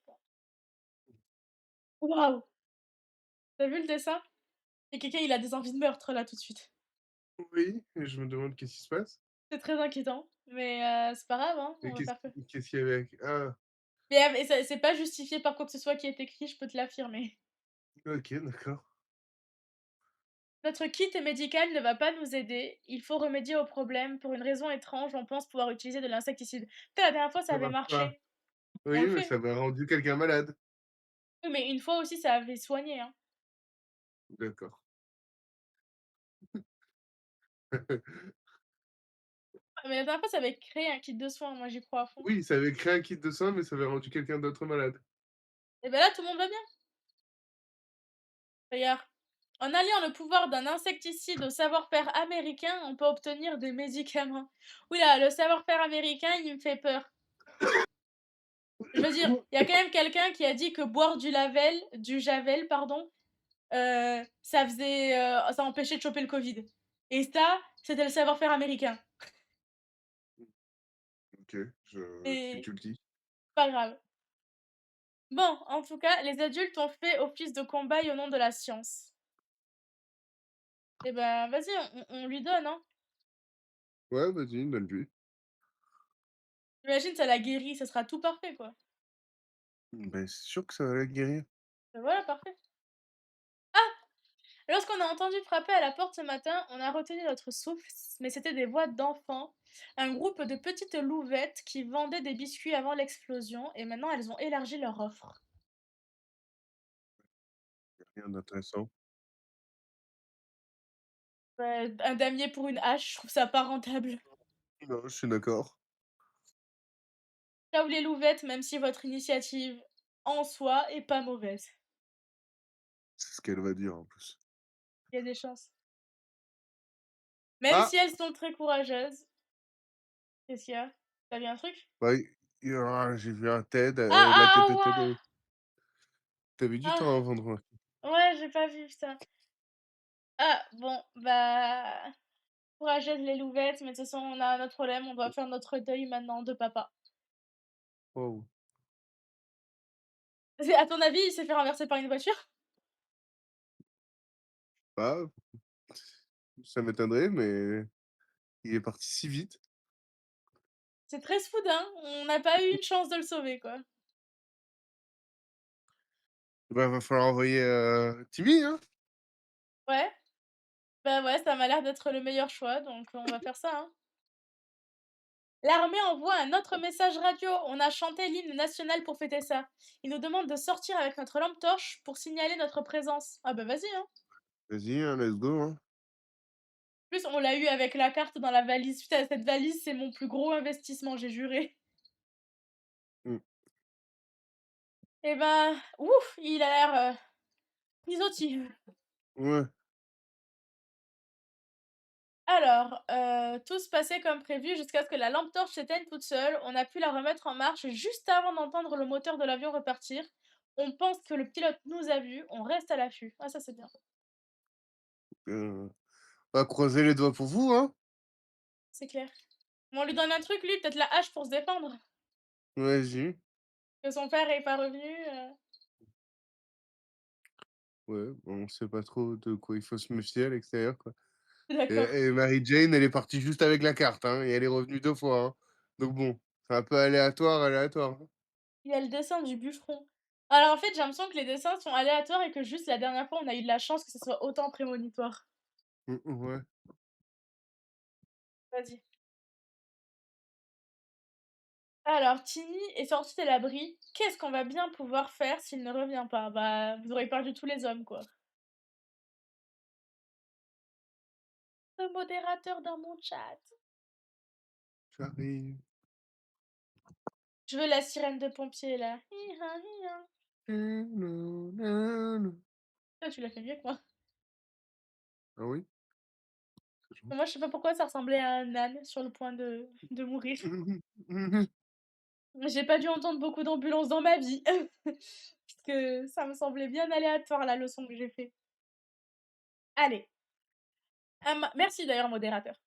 Waouh! T'as vu le dessin? Et quelqu'un, il a des envies de meurtre, là, tout de suite. Oui, et je me demande qu'est-ce qui se passe. C'est très inquiétant, mais c'est pas grave, hein, Et on va faire que. qu'est-ce qu'il y avait avec ah, Mais c'est pas justifié par quoi que ce soit qui est écrit, je peux te l'affirmer. OK, d'accord. Notre kit médical ne va pas nous aider. Il faut remédier au problème. Pour une raison étrange, on pense pouvoir utiliser de l'insecticide. Putain, la dernière fois, ça Ça avait marche pas. marché. On Oui, le mais fait. ça m'a rendu quelqu'un malade. Oui, mais une fois aussi, ça avait soigné, hein. D'accord. Ah, mais la dernière fois, ça avait créé un kit de soins. Moi, j'y crois à fond. Oui, ça avait créé un kit de soins, mais ça avait rendu quelqu'un d'autre malade. Et ben là, tout le monde va bien. D'ailleurs, en alliant le pouvoir d'un insecticide au savoir-faire américain, on peut obtenir des médicaments. Oui, là, le savoir-faire américain, il me fait peur. Je veux dire, il y a quand même quelqu'un qui a dit que boire du Javel, pardon, ça empêchait de choper le Covid. Et ça, c'était le savoir-faire américain. OK, je si Et tu le dis. pas grave. Bon, en tout cas, les adultes ont fait office de cobaye au nom de la science. Et ben, vas-y, on lui donne, hein. Ouais, vas-y, donne-lui. Imagine, ça l'a guéri, ça sera tout parfait, quoi. Beh, c'est sûr que ça va la guérir. Ben voilà, parfait. Lorsqu'on a entendu frapper à la porte ce matin, on a retenu notre souffle, mais c'était des voix d'enfants, un groupe de petites louvettes qui vendaient des biscuits avant l'explosion, et maintenant elles ont élargi leur offre. Rien d'intéressant. Ouais, un damier pour une hache, je trouve ça pas rentable. Non, je suis d'accord. Ciao les louvettes, même si votre initiative en soi est pas mauvaise. C'est ce qu'elle va dire, en plus. Il y a des chances. Même Ah! si elles sont très courageuses. Qu'est-ce qu'il y a? T'as vu un truc? Bah, j'ai vu un TED, Ah, la ah, tête ah, de TED, ouah! tu avais du Ah, temps avant de remarquer. ouais, j'ai pas vu ça. Ah, bon, bah, courageuse les louvettes, mais de toute façon, on a notre problème, on doit faire notre deuil maintenant de papa. Waouh. À ton avis, il s'est fait renverser par une voiture? Bah, ça m'étonnerait, mais il est parti si vite. C'est très soudain, on n'a pas eu une chance de le sauver, quoi. Bah, va falloir envoyer, Timmy, hein? Ouais, bah ouais, ça m'a l'air d'être le meilleur choix, donc on va faire ça, hein. L'armée envoie un autre message radio. On a chanté l'hymne national pour fêter ça. Il nous demande de sortir avec notre lampe torche pour signaler notre présence. Ah bah vas-y, hein. Vas-y, hein, let's go, hein. En plus, on l'a eu avec la carte dans la valise. Putain, cette valise, c'est mon plus gros investissement, j'ai juré. Mmh. Eh ben, ouf, il a l'air misotis. Ouais, Alors, tout se passait comme prévu jusqu'à ce que la lampe torche s'éteigne toute seule. On a pu la remettre en marche juste avant d'entendre le moteur de l'avion repartir. On pense que le pilote nous a vus, on reste à l'affût. Ah ça, c'est bien, on va croiser les doigts pour vous, hein. c'est clair. Bon, on lui donne un truc, lui, peut-être la hache pour se défendre. Vas-y. Que son père est pas revenu, Ouais, bon, on sait pas trop de quoi il faut se méfier à l'extérieur, quoi. Et d'accord. Mary Jane, elle est partie juste avec la carte, hein, et elle est revenue 2 fois, hein. Donc bon, c'est un peu aléatoire, aléatoire, hein. Il y a le dessin du bûcheron. Alors en fait, j'ai l'impression que les dessins sont aléatoires et que juste la dernière fois, on a eu de la chance que ce soit autant prémonitoire. Ouais. Vas-y. Alors, Timmy est sorti de l'abri. Qu'est-ce qu'on va bien pouvoir faire s'il ne revient pas? Bah, vous aurez perdu tous les hommes, quoi. Le modérateur dans mon chat. J'arrive. Je veux la sirène de pompier, là. Hi-ha, hi-ha. Toi, tu l'as fait mieux que moi. Ah oui? C'est gentil. Moi, je sais pas pourquoi ça ressemblait à un âne sur le point de mourir. J'ai pas dû entendre beaucoup d'ambulances dans ma vie. Parce que ça me semblait bien aléatoire, la leçon que j'ai fait. Allez. Merci d'ailleurs, modérateur.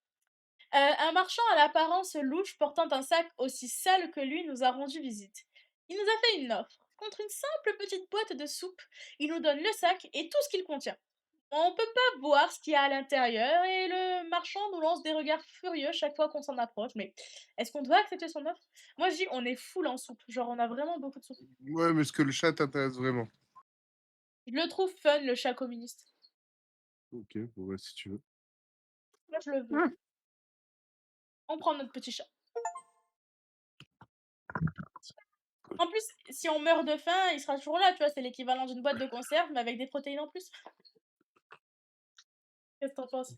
Un marchand à l'apparence louche portant un sac aussi sale que lui nous a rendu visite. Il nous a fait une offre. Contre une simple petite boîte de soupe, il nous donne le sac et tout ce qu'il contient. On peut pas voir ce qu'il y a à l'intérieur et le marchand nous lance des regards furieux chaque fois qu'on s'en approche. Mais est-ce qu'on doit accepter son offre? Moi je dis on est full en soupe, genre on a vraiment beaucoup de soupe. Ouais, mais est-ce que le chat t'intéresse vraiment? Je le trouve fun le chat communiste. OK, bon, bah, si tu veux. Moi, je le veux. Ah! On prend notre petit chat. En plus, si on meurt de faim, il sera toujours là, tu vois? C'est l'équivalent d'une boîte de conserve, mais avec des protéines en plus. Qu'est-ce que tu en penses?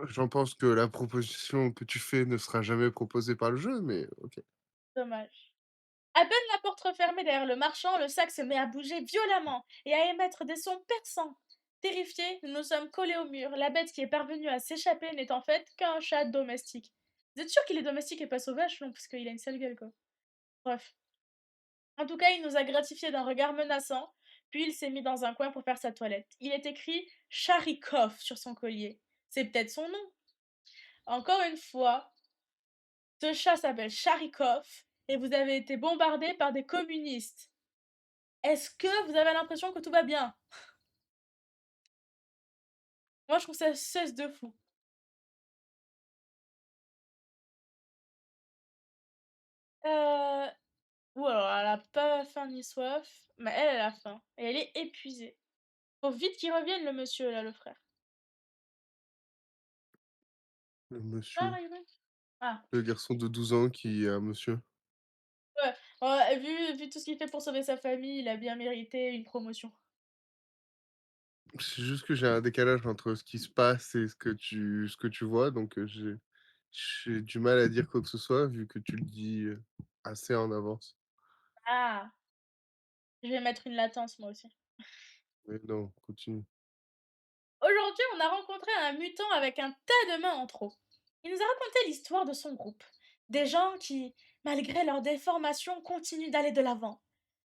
J'en pense que la proposition que tu fais ne sera jamais proposée par le jeu, mais OK. Dommage. À peine la porte refermée derrière le marchand, le sac se met à bouger violemment et à émettre des sons perçants. Terrifiés, nous nous sommes collés au mur. La bête qui est parvenue à s'échapper n'est en fait qu'un chat domestique. Vous êtes sûr qu'il est domestique et pas sauvage? Non, parce qu'il a une sale gueule, quoi. Bref. En tout cas, il nous a gratifié d'un regard menaçant, puis il s'est mis dans un coin pour faire sa toilette. Il est écrit Charikov sur son collier. C'est peut-être son nom. Encore une fois, ce chat s'appelle Charikov et vous avez été bombardé par des communistes. Est-ce que vous avez l'impression que tout va bien? Moi, je trouve ça cesse de fou. Heu, ou alors elle a pas faim ni soif, mais elle a faim et elle est épuisée. Faut vite qu'il revienne le monsieur là, le frère. Le Pas monsieur, arrivé? Ah, le garçon de 12 ans qui est un monsieur. ouais, ouais, vu tout ce qu'il fait pour sauver sa famille, il a bien mérité une promotion. C'est juste que j'ai un décalage entre ce qui se passe et ce que tu vois, donc j'ai du mal à dire quoi que ce soit vu que tu le dis, assez en avance. Ah, je vais mettre une latence moi aussi. Mais non, continue. Aujourd'hui, on a rencontré un mutant avec un tas de mains en trop. Il nous a raconté l'histoire de son groupe. Des gens qui, malgré leur déformation, continuent d'aller de l'avant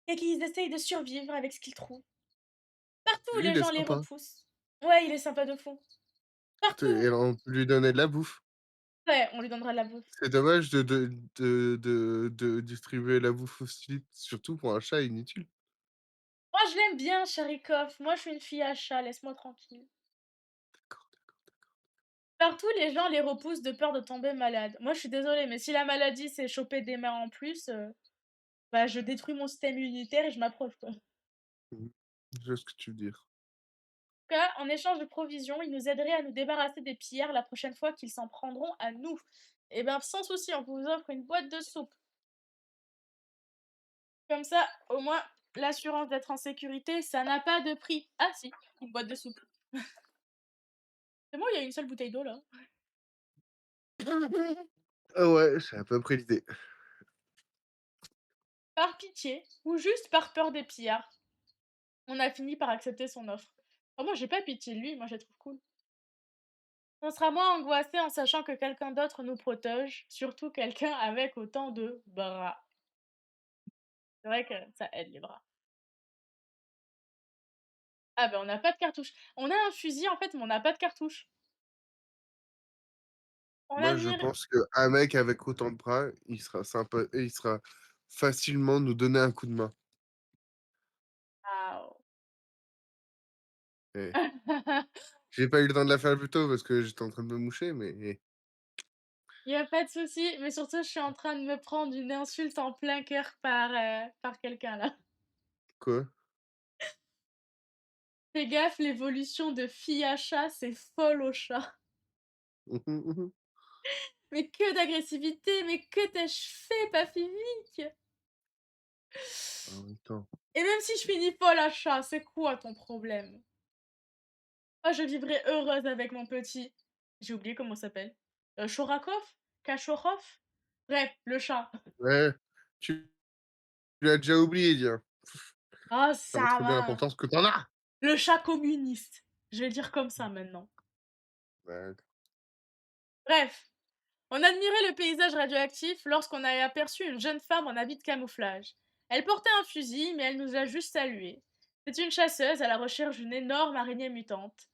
et qui essayent de survivre avec ce qu'ils trouvent. Partout où Lui, les il est gens les sympa. repoussent. Ouais, il est sympa de fou. Et Partout. on peut lui donner de la bouffe. Ouais, on lui donnera de la bouffe. C'est dommage de distribuer la bouffe aussi, surtout pour un chat inutile. Moi, je l'aime bien, Sharikov. Moi, je suis une fille à chat, laisse-moi tranquille. D'accord, d'accord. Partout, les gens les repoussent de peur de tomber malade. Moi, je suis désolée, mais si la maladie, c'est choper des mains en plus, bah, je détruis mon système immunitaire et je m'approche, quoi. Mmh. Je vois ce que tu veux dire. Cas, en échange de provisions, ils nous aideraient à nous débarrasser des pillards la prochaine fois qu'ils s'en prendront à nous. Eh ben, sans souci, on vous offre une boîte de soupe. Comme ça, au moins, l'assurance d'être en sécurité, ça n'a pas de prix. Ah si, une boîte de soupe. C'est bon, il y a une seule bouteille d'eau là. Ah ouais, j'ai à peu près l'idée. Par pitié, ou juste par peur des pillards, on a fini par accepter son offre. Oh, moi, j'ai pas pitié de lui, moi, je la trouve cool. On sera moins angoissé en sachant que quelqu'un d'autre nous protège, surtout quelqu'un avec autant de bras. C'est vrai que ça aide les bras. Ah ben on n'a pas de cartouche. On a un fusil en fait, mais on n'a pas de cartouche. On Moi, je admire pense qu'un mec avec autant de bras, il sera sympa et il sera facilement nous donner un coup de main. waouh! Eh, j'ai pas eu le temps de la faire plus tôt parce que j'étais en train de me moucher, mais Il y a pas de souci, mais surtout je suis en train de me prendre une insulte en plein cœur par quelqu'un là. quoi? Fais gaffe, l'évolution de fille à chat, c'est folle au chat. Mmh mh, mmh. Mais que d'agressivité, mais que t'ai-je fait, Pafivique? En même temps, Et même si je finis folle à chat, c'est quoi ton problème? Moi, je vivrai heureuse avec mon petit j'ai oublié comment il s'appelle. Chorakov? Kachorov? Bref, le chat. ouais, tu l'as déjà oublié, dire. Ah Ça montre ça bien va! l'importance que tu en as! Le chat communiste. Je vais le dire comme ça maintenant. D'accord. Bref, on admirait le paysage radioactif lorsqu'on a aperçu une jeune femme en habit de camouflage. Elle portait un fusil, mais elle nous a juste salués. C'est une chasseuse à la recherche d'une énorme araignée mutante.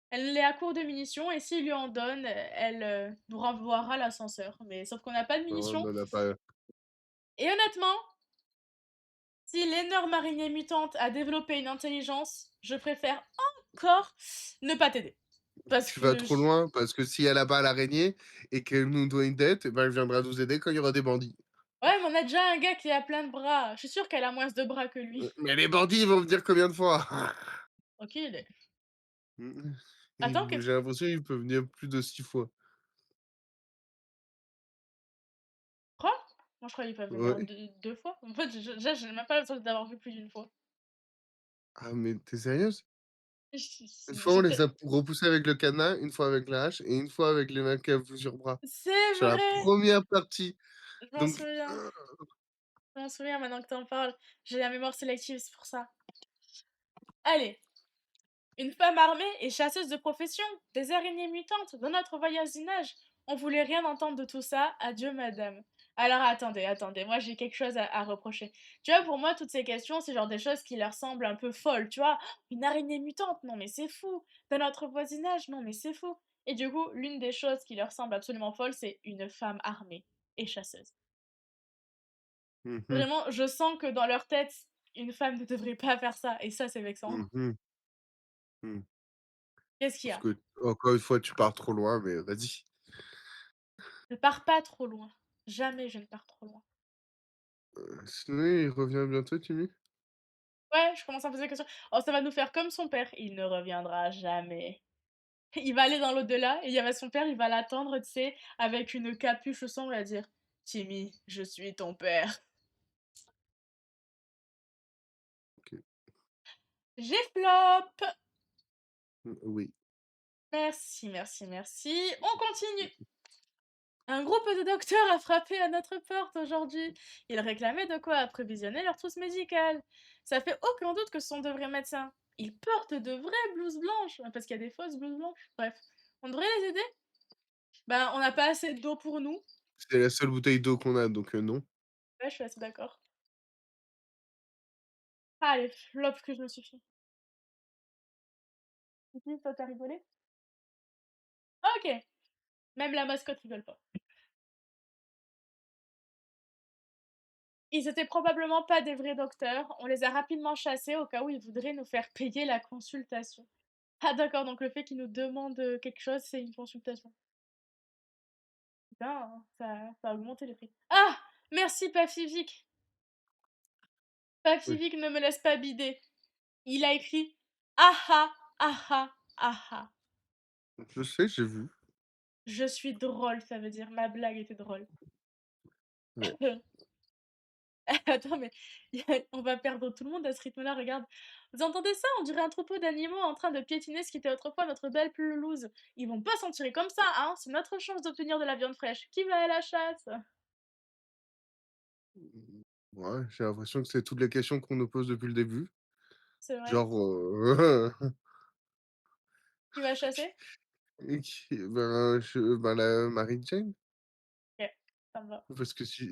Elle est à court de munitions et s'il lui en donne, elle nous renvoiera l'ascenseur. Mais sauf qu'on n'a pas de Non, on munitions. en a pas. Et honnêtement, si l'énorme araignée mutante a développé une intelligence, je préfère encore ne pas t'aider. Parce Tu vas que trop loin parce que si elle a pas l'araignée et qu'elle nous doit une dette, et ben, elle viendra nous aider quand il y aura des bandits. ouais, mais on a déjà un gars qui a plein de bras. Je suis sûre qu'elle a moins de bras que lui. Mais les bandits, ils vont venir combien de fois? OK, il est Mmh. Attends, J'ai l'impression qu'il peut venir plus de 6 fois. quoi? Moi, je croyais qu'il peuvent venir Ouais. 2 fois. En fait, je déjà, j'ai même pas l'impression d'avoir vu plus d'une fois. Ah mais tu es sérieuse? Une fois, on les J'étais a repoussés avec le cadenas, une fois avec la hache et une fois avec les mecs à plusieurs bras. c'est Sur la vrai! première partie, Je m'en donc souviens. Je m'en souviens maintenant que tu en parles. J'ai la mémoire sélective, c'est pour ça. Allez, une femme armée et chasseuse de profession, des araignées mutantes dans notre voisinage. On voulait rien entendre de tout ça. Adieu, madame. Alors attendez, attendez, moi j'ai quelque chose à reprocher. Tu vois, pour moi, toutes ces questions, c'est genre des choses qui leur semblent un peu folles, tu vois. Une araignée mutante, non mais c'est fou. Dans notre voisinage, non mais c'est fou. Et du coup, l'une des choses qui leur semble absolument folle, c'est une femme armée et chasseuse. mmh mh, Vraiment, je sens que dans leur tête, une femme ne devrait pas faire ça, et ça, c'est vexant. mmh mh, mmh. Qu'est-ce qu'il y Sauf a? que, encore une fois, tu pars trop loin, mais vas-y. Ne pars pas trop loin. Jamais je ne pars trop loin. Sinon il revient bientôt, Timmy? Ouais, je commence à me poser la question. Oh, ça va nous faire comme son père. Il ne reviendra jamais. Il va aller dans l'au-delà et il y avait son père, il va l'attendre, tu sais, avec une capuche au sang, il va dire: «Timmy, je suis ton père». OK. J'ai flop! Oui. Merci, merci, merci. On continue. Un groupe de docteurs a frappé à notre porte aujourd'hui. Ils réclamaient de quoi approvisionner leur trousse médicale. Ça fait aucun doute que ce sont de vrais médecins. Ils portent de vraies blouses blanches, parce qu'il y a des fausses blouses blanches. Bref, on devrait les aider. Ben, on n'a pas assez d'eau pour nous. C'est la seule bouteille d'eau qu'on a, donc non. Ouais, je suis assez d'accord. Ah, les flops que je me suis fait. Titi, toi, t'as rigolé? Ah, ok. Même la mascotte rigole pas. Ils étaient probablement pas des vrais docteurs. On les a rapidement chassés au cas où ils voudraient nous faire payer la consultation. Ah d'accord, donc le fait qu'ils nous demandent, quelque chose, c'est une consultation. Putain, hein, ça a augmenté les prix. Ah! Merci Pacific! Oui. Pacific ne me laisse pas bider. Il a écrit: «Ah ah, ah ah, ah ah». Je sais, j'ai vu. Je suis drôle, ça veut dire ma blague était drôle. Ouais. Attends, mais on va perdre tout le monde à ce rythme-là, regarde. Vous entendez ça? On dirait un troupeau d'animaux en train de piétiner ce qui était autrefois notre belle pelouse. Ils vont pas s'en tirer comme ça, hein! C'est notre chance d'obtenir de la viande fraîche. Qui va à la chasse? Ouais, j'ai l'impression que c'est toutes les questions qu'on nous pose depuis le début. C'est vrai. Genre, Qui va chasser? et qui ben, la Mary Jane? OK, ça me va. Parce que si,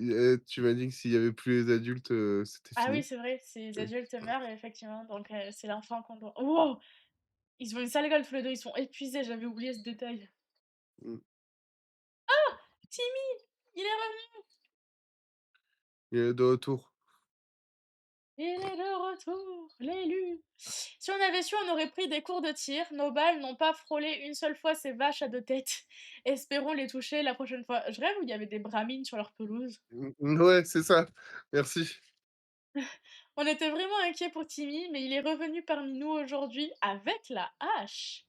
tu m'as dit que s'il y avait plus les adultes, c'était Ah oui, fini. c'est vrai, si les Oui. adultes meurent, effectivement, donc c'est l'enfant qu'on doit wow! Ils ont une sale gueule tous les 2, ils sont épuisés, j'avais oublié ce détail. Mmh. Timmy! Il est revenu! Il est de retour. Il est de retour, l'élu! Si on avait su, on aurait pris des cours de tir. Nos balles n'ont pas frôlé une seule fois ces vaches à 2 têtes. Espérons les toucher la prochaine fois. Je rêve où il y avait des bramines sur leur pelouse. Ouais, c'est ça. Merci. On était vraiment inquiets pour Timmy, mais il est revenu parmi nous aujourd'hui avec la hache.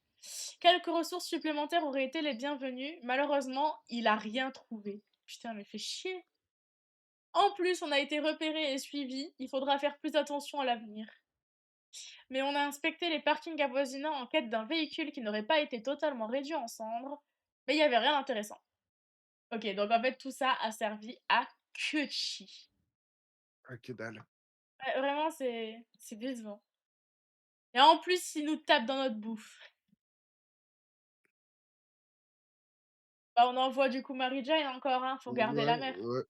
Quelques ressources supplémentaires auraient été les bienvenues. Malheureusement, il a rien trouvé. Putain, mais fait chier. En plus, on a été repéré et suivi. Il faudra faire plus attention à l'avenir. Mais on a inspecté les parkings avoisinants en quête d'un véhicule qui n'aurait pas été totalement réduit en cendres. Mais il n'y avait rien d'intéressant. Ok, donc en fait, tout ça a servi à que de chi. Ah, que dalle. Ouais, vraiment, c'est décevant. Et en plus, ils nous tapent dans notre bouffe. Bah, on envoie du coup Mary Jane encore, hein, faut garder la Ouais, mer. ouais.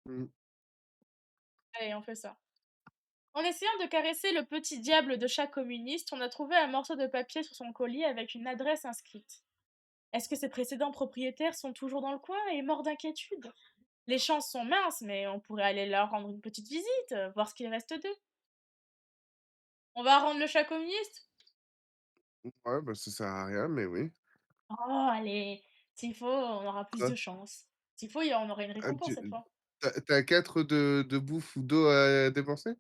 Mmh. Allez, on fait ça. En essayant de caresser le petit diable de chat communiste, on a trouvé un morceau de papier sur son collier avec une adresse inscrite. Est-ce que ses précédents propriétaires sont toujours dans le coin et morts d'inquiétude? Les chances sont minces, mais on pourrait aller leur rendre une petite visite, voir ce qu'il reste d'eux. On va rendre le chat communiste? Ouais, bah, ça sert à rien, mais oui. Oh, allez, s'il faut, on aura plus Quoi? de chance. S'il faut, on aura une Ah, récompense cette fois. tu as 4 de bouffe ou d'eau à dépenser?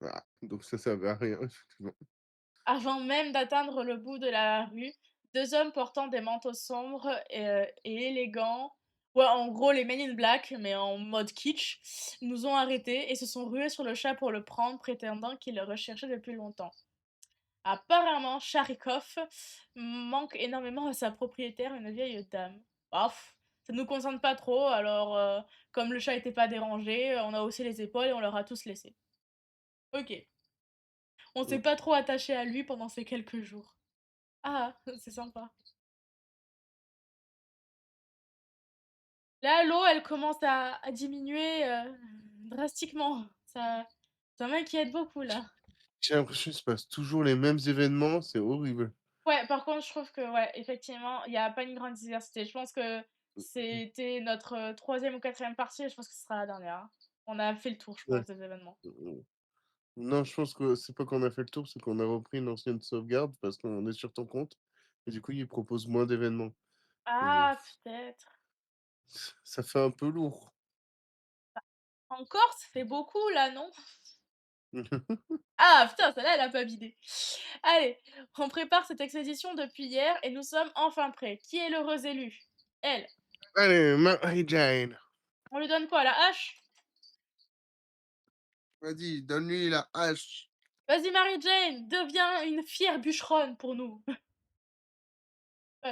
Ah, donc ça servait à rien, effectivement. Avant même d'atteindre le bout de la rue, 2 hommes portant des manteaux sombres et élégants, ouais, en gros les Men in Black, mais en mode kitsch, nous ont arrêtés et se sont rués sur le chat pour le prendre, prétendant qu'ils le recherchaient depuis longtemps. Apparemment, Charikov manque énormément à sa propriétaire, une vieille dame. Bof, ça nous concerne pas trop, alors comme le chat était pas dérangé, on a haussé les épaules et on leur a tous laissé. OK. On s'est Mmh. pas trop attaché à lui pendant ces quelques jours. Ah, c'est sympa. Là, l'eau, elle commence à diminuer, drastiquement. Ça m'inquiète beaucoup, là. J'ai l'impression qu'il se passe toujours les mêmes événements, c'est horrible. Ouais, par contre, je trouve que, ouais, effectivement, il y a pas une grande diversité. Je pense que c'était notre, 3e ou 4e partie et je pense que ce sera la dernière, hein. On a fait le tour, je Ouais. pense, des événements. Mmh. Non, je pense que c'est pas qu'on a fait le tour, c'est qu'on a repris une ancienne sauvegarde parce qu'on est sur ton compte et du coup, il propose moins d'événements et Ah, peut-être. ça fait un peu lourd. Encore? Ça fait beaucoup, là, non? Ah putain, celle-là, elle a pas bidé. Allez, on prépare cette expédition depuis hier et nous sommes enfin prêts. Qui est l'heureuse élue? Elle. Allez, Marie-Jane, On lui donne quoi, la hache? vas-y, donne-lui la hache. Vas-y Mary-Jane, deviens une fière bûcheronne pour nous.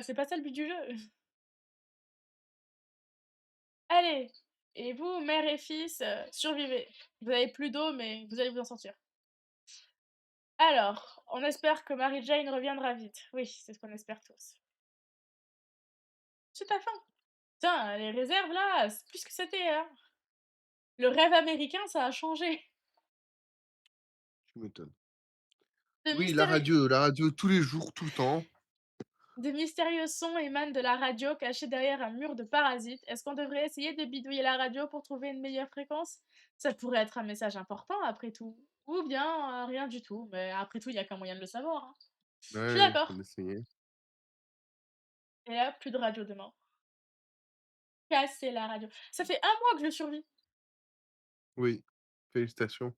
C'est pas ça le but du jeu. Allez, et vous, mère et fils, survivez. Vous avez plus d'eau, mais vous allez vous en sortir. Alors, on espère que Mary-Jane reviendra vite. Oui, c'est ce qu'on espère tous. C'est ta fin. Putain, les réserves là, c'est plus ce que c'était, hein. Le rêve américain, ça a changé. Tu m'étonnes. De Oui, mystérieux la radio tous les jours, tout le temps. de mystérieux sons émanent de la radio cachée derrière un mur de parasites. Est-ce qu'on devrait essayer de bidouiller la radio pour trouver une meilleure fréquence? Ça pourrait être un message important après tout. Ou bien rien du tout, mais après tout, il y a qu'un moyen de le savoir, hein. Je suis Ouais, faut d'accord. l'essayer. Et là, plus de radio demain. Casser la radio. Ça fait un mois que je survis. Oui, félicitations.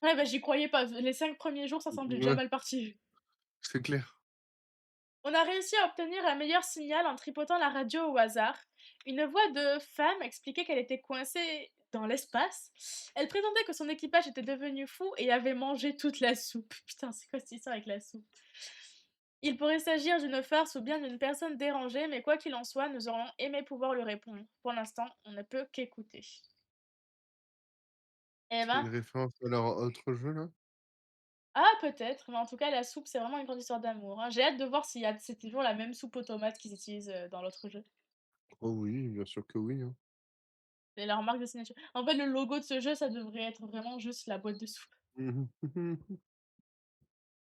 Ouais, bah, j'y croyais pas. Les 5 premiers jours, ça semblait déjà Ouais, mal parti. c'est clair. On a réussi à obtenir un meilleur signal en tripotant la radio au hasard. Une voix de femme expliquait qu'elle était coincée dans l'espace. Elle prétendait que son équipage était devenu fou et avait mangé toute la soupe. Putain, c'est quoi cette histoire avec la soupe? Il pourrait s'agir d'une farce ou bien d'une personne dérangée, mais quoi qu'il en soit, nous aurions aimé pouvoir lui répondre. Pour l'instant, on ne peut qu'écouter. Eh C'est ben, une référence à leur autre jeu là? ah peut-être, mais en tout cas, la soupe, c'est vraiment une grande histoire d'amour, hein. J'ai hâte de voir si c'est toujours la même soupe aux tomates qu'ils utilisent dans l'autre jeu. Oh oui, bien sûr que oui, hein. C'est leur marque de signature. En fait, le logo de ce jeu, ça devrait être vraiment juste la boîte de soupe. Mmh mh.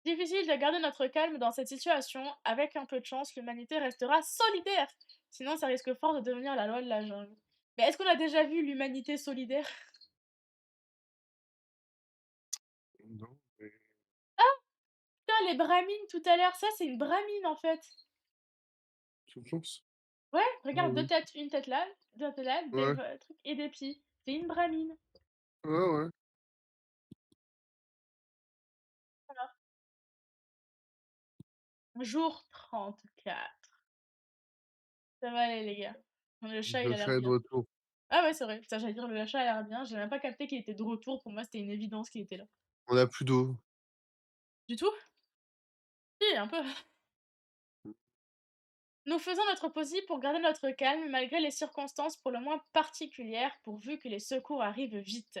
Difficile de garder notre calme dans cette situation. Avec un peu de chance, l'humanité restera solidaire. Sinon, ça risque fort de devenir la loi de la jungle. Mais est-ce qu'on a déjà vu l'humanité solidaire? Non, mais Putain, les bramines tout à l'heure, ça c'est une bramine en fait. tu penses? Ouais, Ah regarde, deux oui. têtes, une tête là, deux têtes là, des Ouais, trucs et des pieds. C'est une bramine. ouais, ouais. Voilà. Jour 34. Ça va aller les gars. Le chat il Le a l'air chat est de bien. retour. Ah ouais, c'est vrai. Putain, j'allais dire le chat a l'air bien. J'ai même pas capté qu'il était de retour. Pour moi, c'était une évidence qu'il était là. On a plus d'eau. Du tout? Si, un peu. Nous faisons notre possible pour garder notre calme malgré les circonstances pour le moins particulières, pourvu que les secours arrivent vite.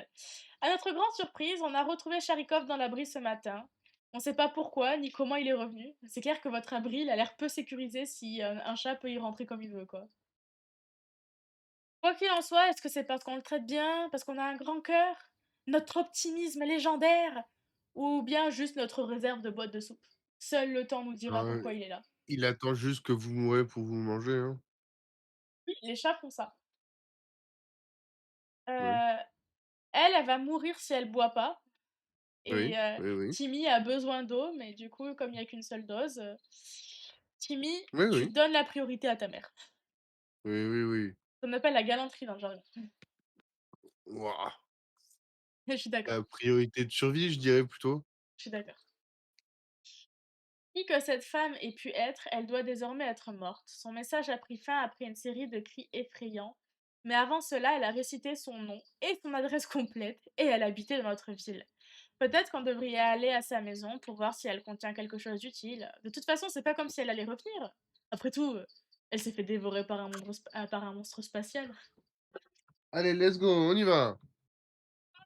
À notre grande surprise, on a retrouvé Charikov dans l'abri ce matin. On sait pas pourquoi ni comment il est revenu. C'est clair que votre abri, il a l'air peu sécurisé si un chat peut y rentrer comme il veut, quoi. Quoi qu'il en soit, est-ce que c'est parce qu'on le traite bien, parce qu'on a un grand cœur, notre optimisme légendaire, ou bien juste notre réserve de boîte de soupe? Seul le temps nous dira Hein, pourquoi il est là. il attend juste que vous mourrez pour vous manger, hein. Oui, les chats font ça. Oui, Heu, elle va mourir si elle boit pas et oui, oui, oui. Timmy a besoin d'eau, mais du coup, comme il y a qu'une seule dose, Timmy, Oui, tu oui. donnes la priorité à ta mère. Oui, oui, oui. On appelle la galanterie dans le jargon. Wouah! Je suis d'accord, La priorité de survie, je dirais plutôt. je suis d'accord. Qui que cette femme ait pu être, elle doit désormais être morte. Son message a pris fin après une série de cris effrayants. Mais avant cela, elle a récité son nom et son adresse complète et elle habitait dans notre ville. Peut-être qu'on devrait aller à sa maison pour voir si elle contient quelque chose d'utile. De toute façon, c'est pas comme si elle allait revenir. Après tout, elle s'est fait dévorer par un monstre spatial. Allez, let's go, on y va.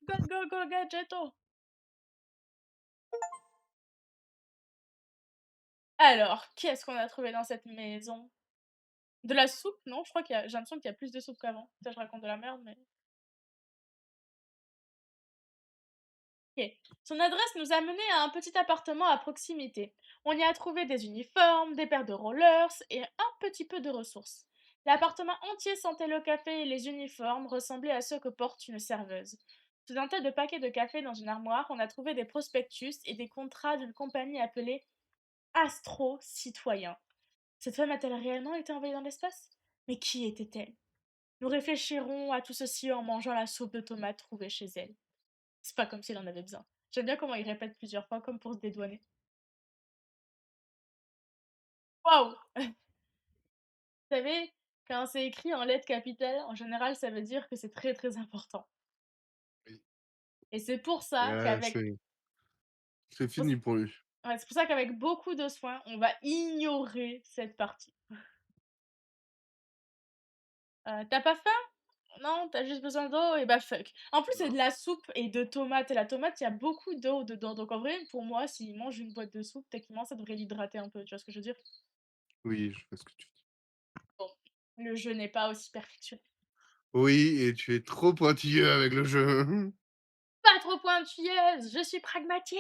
Go, go, go, gadgeto! Alors, qu'est-ce qu'on a trouvé dans cette maison? De la soupe? Non, je crois j'ai l'impression qu'il y a plus de soupe qu'avant. Ça, je raconte de la merde, mais. Ok. Son adresse nous a menés à un petit appartement à proximité. On y a trouvé des uniformes, des paires de rollers et un petit peu de ressources. L'appartement entier sentait le café et les uniformes ressemblaient à ceux que porte une serveuse. Sous un tas de paquets de café dans une armoire, on a trouvé des prospectus et des contrats d'une compagnie appelée Astro Citoyen. Cette femme a-t-elle réellement été envoyée dans l'espace? Mais qui était-elle? Nous réfléchirons à tout ceci en mangeant la soupe de tomates trouvée chez elle. C'est pas comme si elle en avait besoin. J'aime bien comment il répète plusieurs fois, comme pour se dédouaner. Waouh! Vous savez, quand c'est écrit en lettres capitales, en général, ça veut dire que c'est très très important. Oui. Et c'est pour ça Ah, qu'avec c'est fini pour lui. ouais, c'est pour ça qu'avec beaucoup de soin, on va ignorer cette partie. Tu pas faim? Non, t'as juste besoin d'eau? Et bah fuck. En plus, c'est de la soupe et de tomates. Et la tomate, il y a beaucoup d'eau dedans. Donc en vrai, pour moi, s'il mange une boîte de soupe, techniquement, ça devrait l'hydrater un peu. Tu vois ce que je veux dire? Oui, je vois ce que tu dis. Bon, le jeu n'est pas aussi perfectionné. Oui, et tu es trop pointilleux avec le jeu. Pas trop pointilleuse, je suis pragmatique.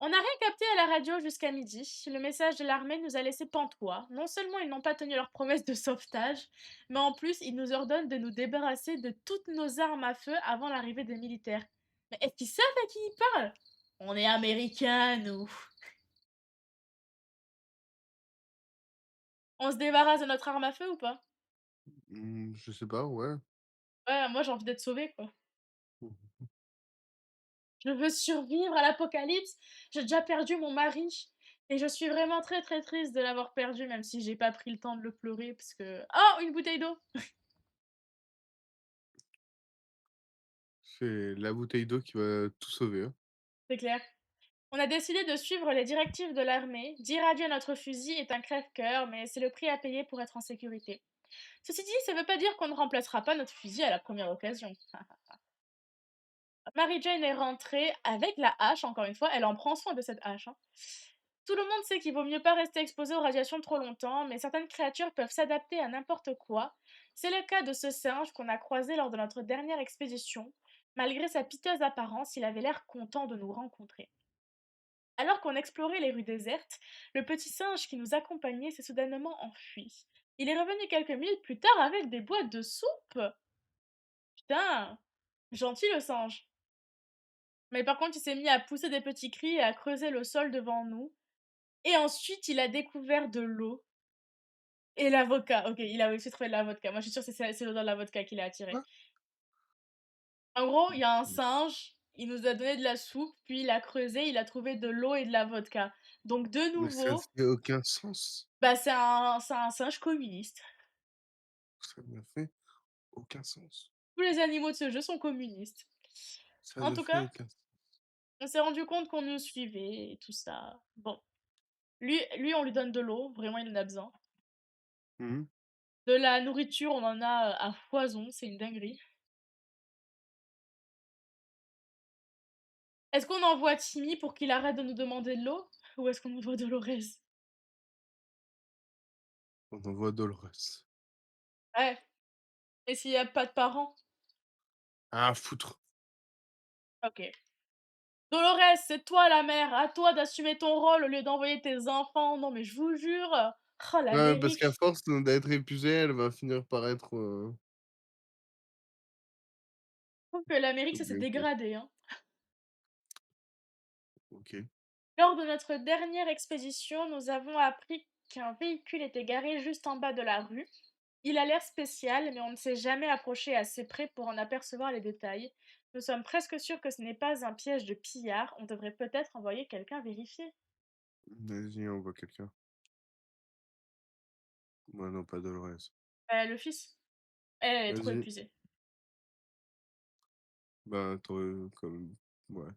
On n'a rien capté à la radio jusqu'à midi. Le message de l'armée nous a laissé pantois. Non seulement ils n'ont pas tenu leur promesse de sauvetage, mais en plus ils nous ordonnent de nous débarrasser de toutes nos armes à feu avant l'arrivée des militaires. Mais est-ce qu'ils savent à qui ils parlent? On est américains, nous. On se débarrasse de notre arme à feu ou pas? Je sais pas, ouais. Ouais, moi j'ai envie d'être sauvée, quoi. Mmh. Je veux survivre à l'apocalypse. J'ai déjà perdu mon mari. Et je suis vraiment très très triste de l'avoir perdu, même si j'ai pas pris le temps de le pleurer, parce que. Oh, une bouteille d'eau! C'est la bouteille d'eau qui va tout sauver, hein. C'est clair. On a décidé de suivre les directives de l'armée. Dire adieu à notre fusil est un crève-cœur, mais c'est le prix à payer pour être en sécurité. Ceci dit, ça veut pas dire qu'on ne remplacera pas notre fusil à la première occasion. Mary Jane est rentrée avec la hache, encore une fois, elle en prend soin de cette hache, hein. Tout le monde sait qu'il vaut mieux pas rester exposé aux radiations trop longtemps, mais certaines créatures peuvent s'adapter à n'importe quoi. C'est le cas de ce singe qu'on a croisé lors de notre dernière expédition. Malgré sa piteuse apparence, il avait l'air content de nous rencontrer. Alors qu'on explorait les rues désertes, le petit singe qui nous accompagnait s'est soudainement enfui. Il est revenu quelques minutes plus tard avec des boîtes de soupe. Putain, gentil le singe. Mais par contre, il s'est mis à pousser des petits cris et à creuser le sol devant nous. Et ensuite, il a découvert de l'eau et la vodka. OK, il a réussi à trouver de la vodka. Moi, je suis sûre que c'est l'odeur de la vodka qui l'a attiré. Quoi? En gros, il y a un singe, il nous a donné de la soupe, puis il a creusé, il a trouvé de l'eau et de la vodka. Donc de Mais ça nouveau, fait aucun sens. bah, c'est un singe communiste. Ça ne fait aucun sens. Tous les animaux de ce jeu sont communistes. Ça En ne tout fait cas, aucun sens. on s'est rendu compte qu'on nous suivait et tout ça. Bon, on lui donne de l'eau, vraiment il en a besoin. Mmh. De la nourriture, on en a à foison, c'est une dinguerie. Est-ce qu'on envoie Timmy pour qu'il arrête de nous demander de l'eau? Ou est-ce qu'on envoie Dolores? On envoie Dolores. Ouais, et s'il y a pas de parents? Ah foutre! OK. Dolores, c'est toi la mère, à toi d'assumer ton rôle au lieu d'envoyer tes enfants. Non mais je vous jure, oh Ouais, parce qu'à l'Amérique. force d'être épuisée, elle va finir par être, Je trouve que l'Amérique, ça s'est OK, dégradé, hein. OK. Lors de notre dernière expédition, nous avons appris qu'un véhicule était garé juste en bas de la rue. Il a l'air spécial, mais on ne s'est jamais approché assez près pour en apercevoir les détails. Nous sommes presque sûrs que ce n'est pas un piège de pillard. On devrait peut-être envoyer quelqu'un vérifier. Vas-y, on voit quelqu'un. Moi non, pas Dolores. Le fils, elle est trop Vas-y. épuisée. Bah, comme ouais.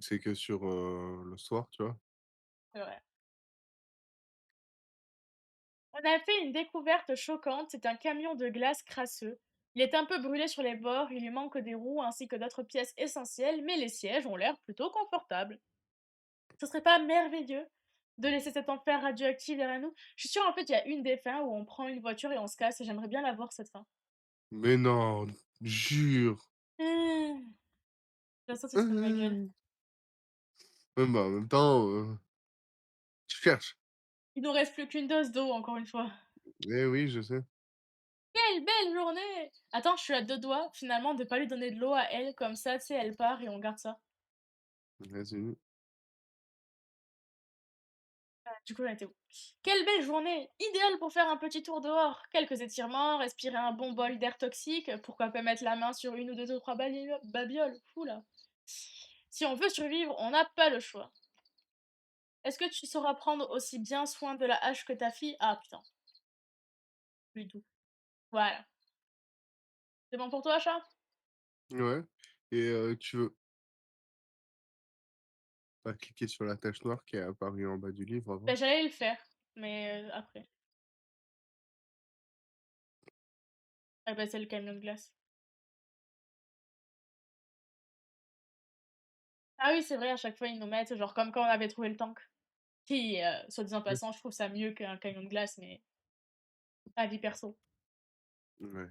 C'est que sur, le soir, tu vois? C'est vrai. On a fait une découverte choquante, c'est un camion de glace crasseux. Il est un peu brûlé sur les bords, il lui manque des roues ainsi que d'autres pièces essentielles, mais les sièges ont l'air plutôt confortables. Ce serait pas merveilleux de laisser cet enfer radioactif derrière nous? Je suis sûre, en fait, il y a une des fins où on prend une voiture et on se casse, et j'aimerais bien la voir, cette fin. Mais non, jure! Mmh. La sorte, il se fout de ma gueule. Mmh. Ouais, bah, en même temps, tu cherches. Il nous reste plus qu'une dose d'eau, encore une fois. Eh oui, je sais. Quelle belle journée! Attends, je suis à 2 doigts, finalement, de pas lui donner de l'eau à elle, comme ça, tu sais, elle part et on garde ça. Vas-y. Du coup, on était où? Quelle belle journée! Idéale pour faire un petit tour dehors. Quelques étirements, respirer un bon bol d'air toxique, pourquoi pas mettre la main sur une ou deux ou trois babioles, fou là. Si on veut survivre, on n'a pas le choix. Est-ce que tu sauras prendre aussi bien soin de la hache que ta fille? Ah putain, plus du tout. Voilà. C'est bon pour toi, chat? Ouais et tu veux pas cliquer sur la tache noire qui est apparue en bas du livre Ben avant? j'allais le faire, mais après. Ah bah c'est le camion de glace. Ah oui, c'est vrai, à chaque fois ils nous mettent, genre comme quand on avait trouvé le tank. Qui, soit disant Oui. passant, je trouve ça mieux qu'un camion de glace, mais avis perso. Ouais.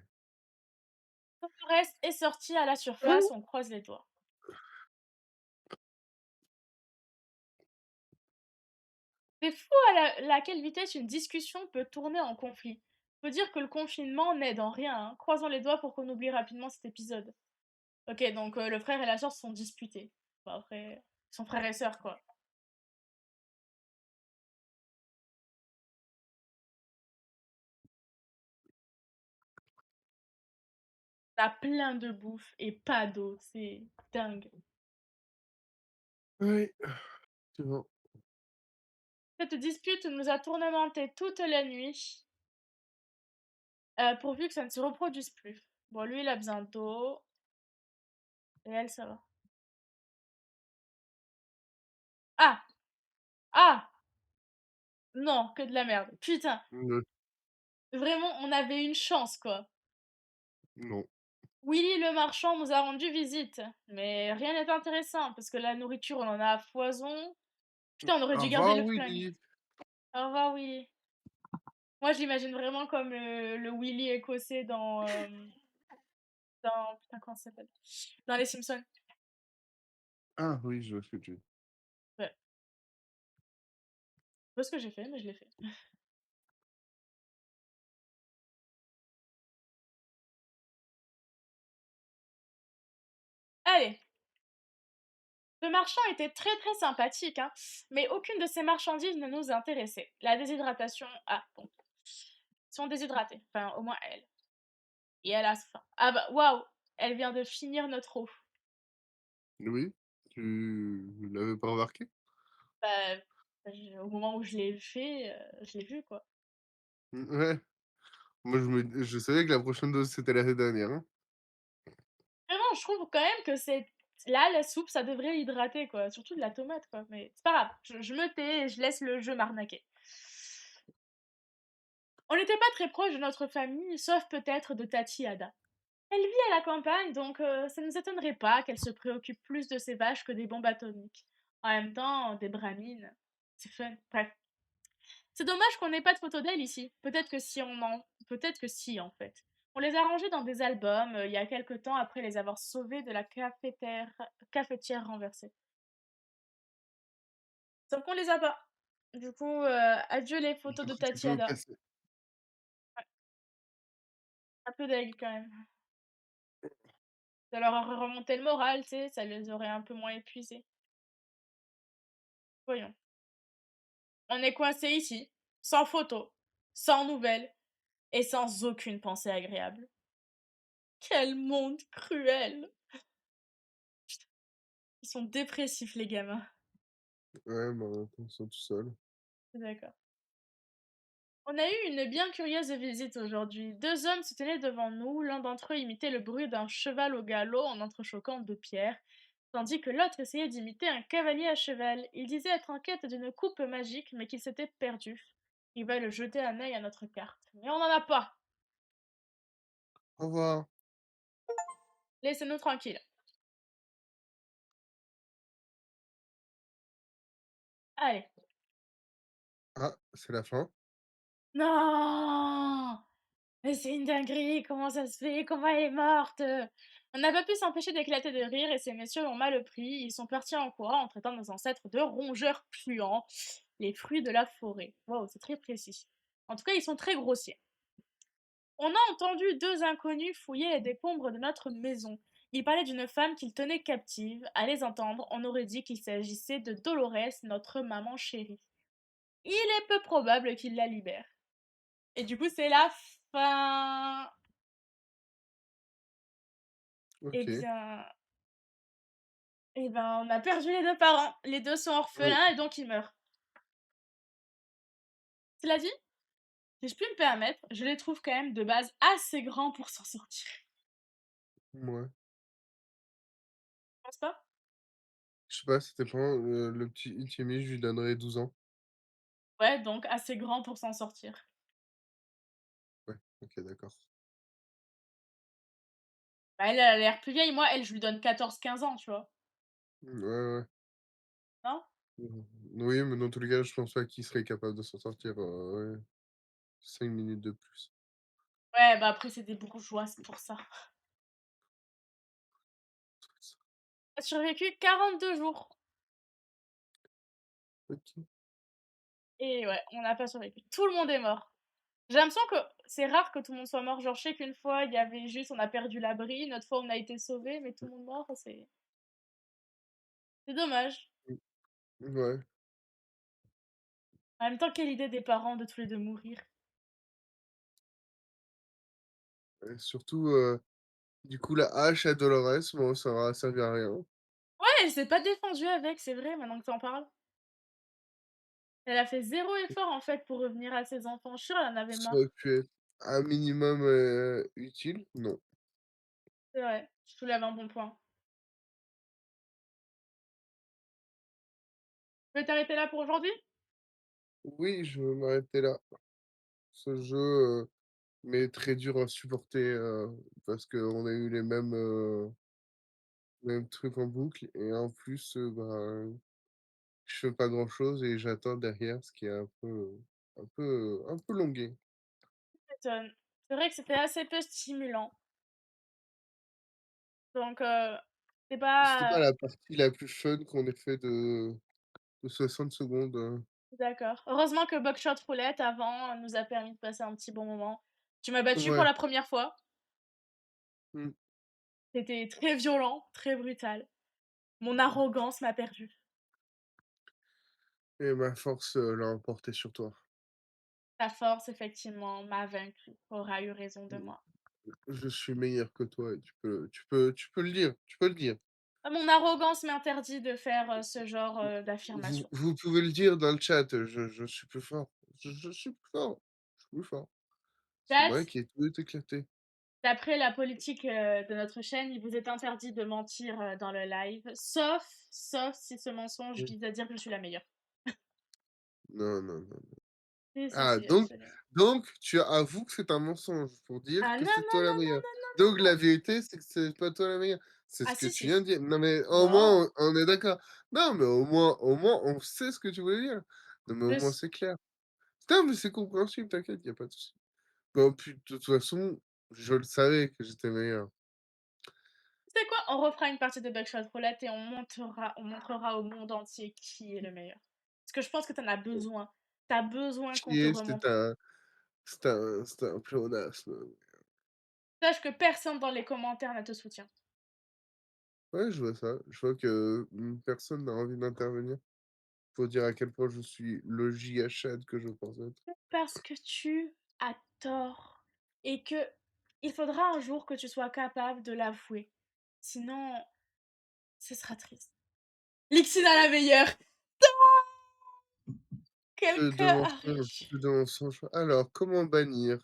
Tout le reste est sorti à la surface, Mmh. on croise les doigts. C'est fou à quelle vitesse une discussion peut tourner en conflit. Faut dire que le confinement n'aide en rien, hein. Croisons les doigts pour qu'on oublie rapidement cet épisode. OK, donc le frère et la sœur se sont disputés. Bon après, ils sont frères et sœurs, quoi. Tu plein de bouffe et pas d'eau, c'est dingue. Oui, c'est bon. Cette dispute nous a tourmentés toute la nuit, pourvu que ça ne se reproduise plus. Bon, lui, il a besoin d'eau et elle, ça va. Ah! Ah! Non, que de la merde. Putain, vraiment, on avait une chance, quoi. Non. Willy le marchand nous a rendu visite, mais rien n'est intéressant parce que la nourriture, on en a à foison. Putain, on aurait Au dû garder revoir le flingue. Willy. Au revoir, Willy. Moi, je l'imagine vraiment comme le Willy écossais dans putain, comment ça s'appelle? Dans Les Simpsons. Ah oui, je vois ce que tu veux. Ouais. Je sais pas ce que j'ai fait, mais je l'ai fait. Allez, le marchand était très très sympathique, hein, mais aucune de ces marchandises ne nous intéressait. La déshydratation, ah bon, ils sont déshydratés, enfin au moins elle. Et elle a faim. Ah bah waouh, elle vient de finir notre eau. Oui, tu l'avais pas remarqué? Bah, au moment où je l'ai fait, je l'ai vu quoi. Ouais. Moi je savais que la prochaine dose c'était l'année dernière, hein. Vraiment, je trouve quand même que c'est là la soupe, ça devrait hydrater quoi, surtout de la tomate quoi. Mais c'est pas grave, je me tais et je laisse le jeu m'arnaquer. On n'était pas très proche de notre famille, sauf peut-être de Tati Ada. Elle vit à la campagne, donc ça ne nous étonnerait pas qu'elle se préoccupe plus de ses vaches que des bombes atomiques. En même temps, des bramines, c'est fun. Bref, c'est dommage qu'on n'ait pas de photos d'elle ici. Peut-être que si en fait. On les a rangées dans des albums il y a quelque temps après les avoir sauvées de la cafetière renversée. Sauf qu'on les a pas. Du coup, adieu les photos Du de coup, tu peux Tatiana. passer. Un peu d'aigle quand même. Ça leur aurait remonté le moral, tu sais, ça les aurait un peu moins épuisés. Voyons. On est coincé ici, sans photos, sans nouvelles et sans aucune pensée agréable. Quel monde cruel! Ils sont dépressifs les gamins. Ouais, bah, en même temps, ils sont tout seuls. D'accord. On a eu une bien curieuse visite aujourd'hui. Deux hommes se tenaient devant nous, l'un d'entre eux imitait le bruit d'un cheval au galop en entrechoquant deux pierres, tandis que l'autre essayait d'imiter un cavalier à cheval. Il disait être en quête d'une coupe magique, mais qu'il s'était perdu. Ils veulent jeter un œil à notre carte. Mais on n'en a pas. Au revoir. Laissez-nous tranquilles. Allez. Ah, c'est la fin. Non! Mais c'est une dinguerie, comment ça se fait? Comment elle est morte? On n'a pas pu s'empêcher d'éclater de rire et ces messieurs l'ont mal pris. Ils sont partis en courant en traitant nos ancêtres de rongeurs puants, les fruits de la forêt. Waouh, c'est très précis. En tout cas, ils sont très grossiers. On a entendu deux inconnus fouiller les décombres de notre maison. Ils parlaient d'une femme qu'ils tenaient captive. À les entendre, on aurait dit qu'il s'agissait de Dolores, notre maman chérie. Il est peu probable qu'ils la libèrent. Et du coup, c'est la fin. Eh OK. bien, on a perdu les deux parents. Les deux sont Oui. orphelins et donc ils meurent. Cela dit, si je puis me permettre, je les trouve quand même de base assez grands pour s'en sortir. Mouais. Tu penses pas? Je sais pas, ça dépend, le petit Timmy, je lui donnerais 12 ans. Ouais, donc assez grands pour s'en sortir. Ouais, OK, d'accord. Bah, elle a l'air plus vieille. Moi, elle, je lui donne 14, 15 ans, tu vois? Mmh, ouais, ouais. Non? Mmh. Oui, mais dans tous les cas, je pense pas qu'il serait capable de s'en sortir, ouais, 5 minutes de plus. Ouais, bah après, c'est des bourgeois, c'est pour ça. Elle a survécu 42 jours. OK. Et ouais, on n'a pas survécu. Tout le monde est mort. J'ai l'impression que c'est rare que tout le monde soit mort. Genre, je sais qu'une fois, il y avait juste, on a perdu l'abri, une autre fois, on a été sauvés, mais tout le monde mort, c'est dommage. Mmh, ouais. En même temps, quelle idée des parents de tous les deux mourir. Et surtout, du coup, la hache à Dolores, bon, ça aura servi à rien. Ouais, elle s'est pas défendue avec, c'est vrai, maintenant que t'en parles. Elle a fait zéro effort, en fait, pour revenir à ses enfants. Je suis sûre, elle en avait Ça aurait marre. pu être un minimum, utile, non. C'est vrai, je soulève un bon point. Tu veux t'arrêter là pour aujourd'hui? Oui, je vais m'arrêter là. Ce jeu, m'est très dur à supporter, parce qu'on a eu les mêmes trucs en boucle et en plus, bah, je fais pas grand-chose et j'attends derrière, ce qui est un peu longué. Tu m'étonnes. C'est vrai que c'était assez peu stimulant. Donc, c'est C'était pas pas la partie la plus fun qu'on ait fait de 60 secondes, d'accord. Heureusement que Buckshot Roulette, avant, nous a permis de passer un petit bon moment. Tu m'as battu pour Ouais. la première fois. Mmh. C'était très violent, très brutal. Mon arrogance m'a perdue. Et ma force, l'a emporté sur toi. Ta force, effectivement, m'a vaincue. Aura eu raison de Mmh. moi. Je suis meilleur que toi et tu peux le dire, tu peux le dire. Mon arrogance m'interdit de faire, ce genre, Vous d'affirmation. vous pouvez le dire dans le chat, je suis plus fort. Je suis plus fort, je suis plus fort. C'est Chat, moi qui ai tout éclaté. d'après la politique, de notre chaîne, il vous est interdit de mentir, dans le live, sauf si ce mensonge Oui. vise à dire que je suis la meilleure. Non, non, non. Si, si, Ah si, donc absolument. donc tu avoues que c'est un mensonge pour dire Ah que non, c'est non, toi la non, non, meilleure. non, non, non, Donc la non! vérité, c'est que c'est pas toi la meilleure. C'est Ah ce que si, tu si. viens de dire. Non mais au moins Non, on est d'accord. Non mais au moins on sait ce que tu voulais dire. Non mais au je moins s c'est clair. Non mais c'est compréhensible, t'inquiète, y a pas de souci. Bon puis de toute façon, je le savais que j'étais meilleur. tu sais quoi? On refera une partie de Buckshot Roulette et on montrera au monde entier qui est le meilleur. Parce que je pense que tu en as besoin. Tu as besoin qu'on te Chier, remontre. c'est un pléonasme. Sache que personne dans les commentaires ne te soutient. Ouais, je vois ça. Je vois que, personne n'a envie d'intervenir pour dire à quel point je suis le giga chad que je pense être. Parce que tu as tort et que Il faudra un jour que tu sois capable de l'avouer. Sinon, ce sera triste. Lixine a la meilleure! Quel Je cœur! demande je demande sans choix. Alors, comment bannir?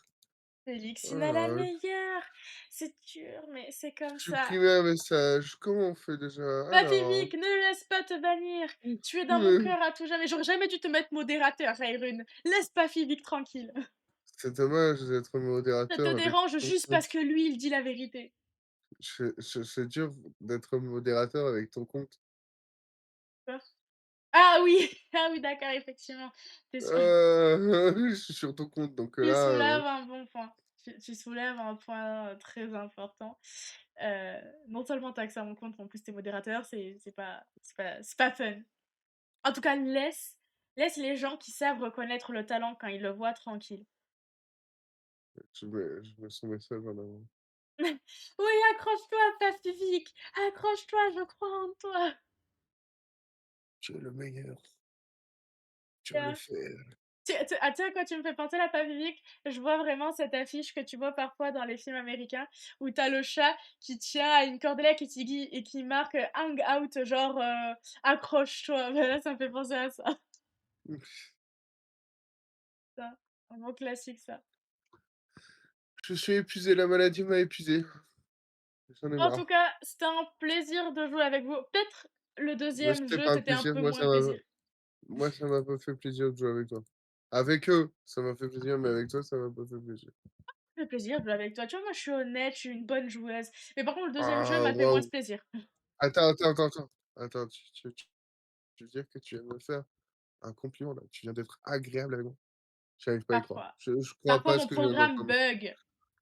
Félixine a la Alors, meilleure! C'est dur, mais c'est comme ça. supprimer un message, comment on fait déjà? Papy Alors, Vic, ne le laisse pas te bannir! Tu es dans mon mais cœur à tout jamais. J'aurais jamais dû te mettre modérateur, Faerun. Laisse Papy Vic tranquille. c'est dommage d'être Ça te modérateur avec dérange ton juste compte. parce que lui, il dit la vérité. C'est dur d'être modérateur avec ton compte. Quoi? Ah oui! Ah oui, d'accord, effectivement. Tu sou Je suis sur ton compte, donc tu là, soulèves un bon point. Tu soulèves un point, très important. Non seulement tu as accès à mon compte, mais en plus tu es modérateur, c'est pas fun. En tout cas, laisse les gens qui savent reconnaître le talent quand ils le voient tranquilles. je mets son message en avant. Oui, accroche-toi, Pacifique! Accroche-toi, je crois en toi! Tu es le meilleur, tu vas le Tiens, faire. tu sais à quoi tu me fais penser là, Pacifique? Je vois vraiment cette affiche que tu vois parfois dans les films américains où t'as le chat qui tient à une cordelette et qui marque hang out, genre accroche-toi. Bah là, ça me fait penser à ça. Ça, un bon classique, ça. Je suis épuisé, la maladie m'a épuisé. J'en ai En tout marre. cas, c'était un plaisir de jouer avec vous. Peut-être le Mais deuxième c'était jeu, pas un c'était un plaisir, peu moins plaisir. moi ça m'a pas fait plaisir de jouer avec toi. Avec eux, ça m'a fait plaisir, mais avec toi, ça m'a pas fait plaisir. Ça fait plaisir de jouer avec toi. Tu vois, moi, je suis honnête, je suis une bonne joueuse. Mais par contre, le deuxième jeu Ah m'a fait moins waouh! plaisir. Attends, tu veux dire que tu viens de me faire un compliment là? Tu viens d'être agréable avec moi? J'arrive pas à y croire. Parfois. Je crois Parfois, pas à ce mon que je viens programme d'entendre. bug.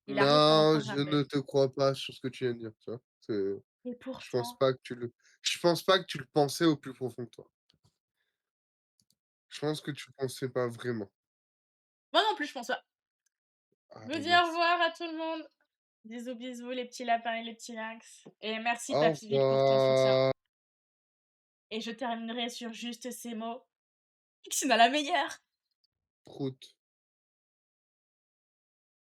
Il arrive quand mon Non, je programme ne bug. te crois pas sur ce que tu viens de dire, tu vois? Et Je pense pourtant, pas que je pense pas que tu le pensais au plus profond de toi. Je pense que tu le pensais pas vraiment. moi non plus, je pense pas. Je vous Allez, dis au merci. revoir à tout le monde. Bisous, bisous, les petits lapins et les petits lynx. Et merci, Au Pacifique, pour ton soutien. revoir, Et je terminerai sur juste ces mots. Xina la meilleure! prout.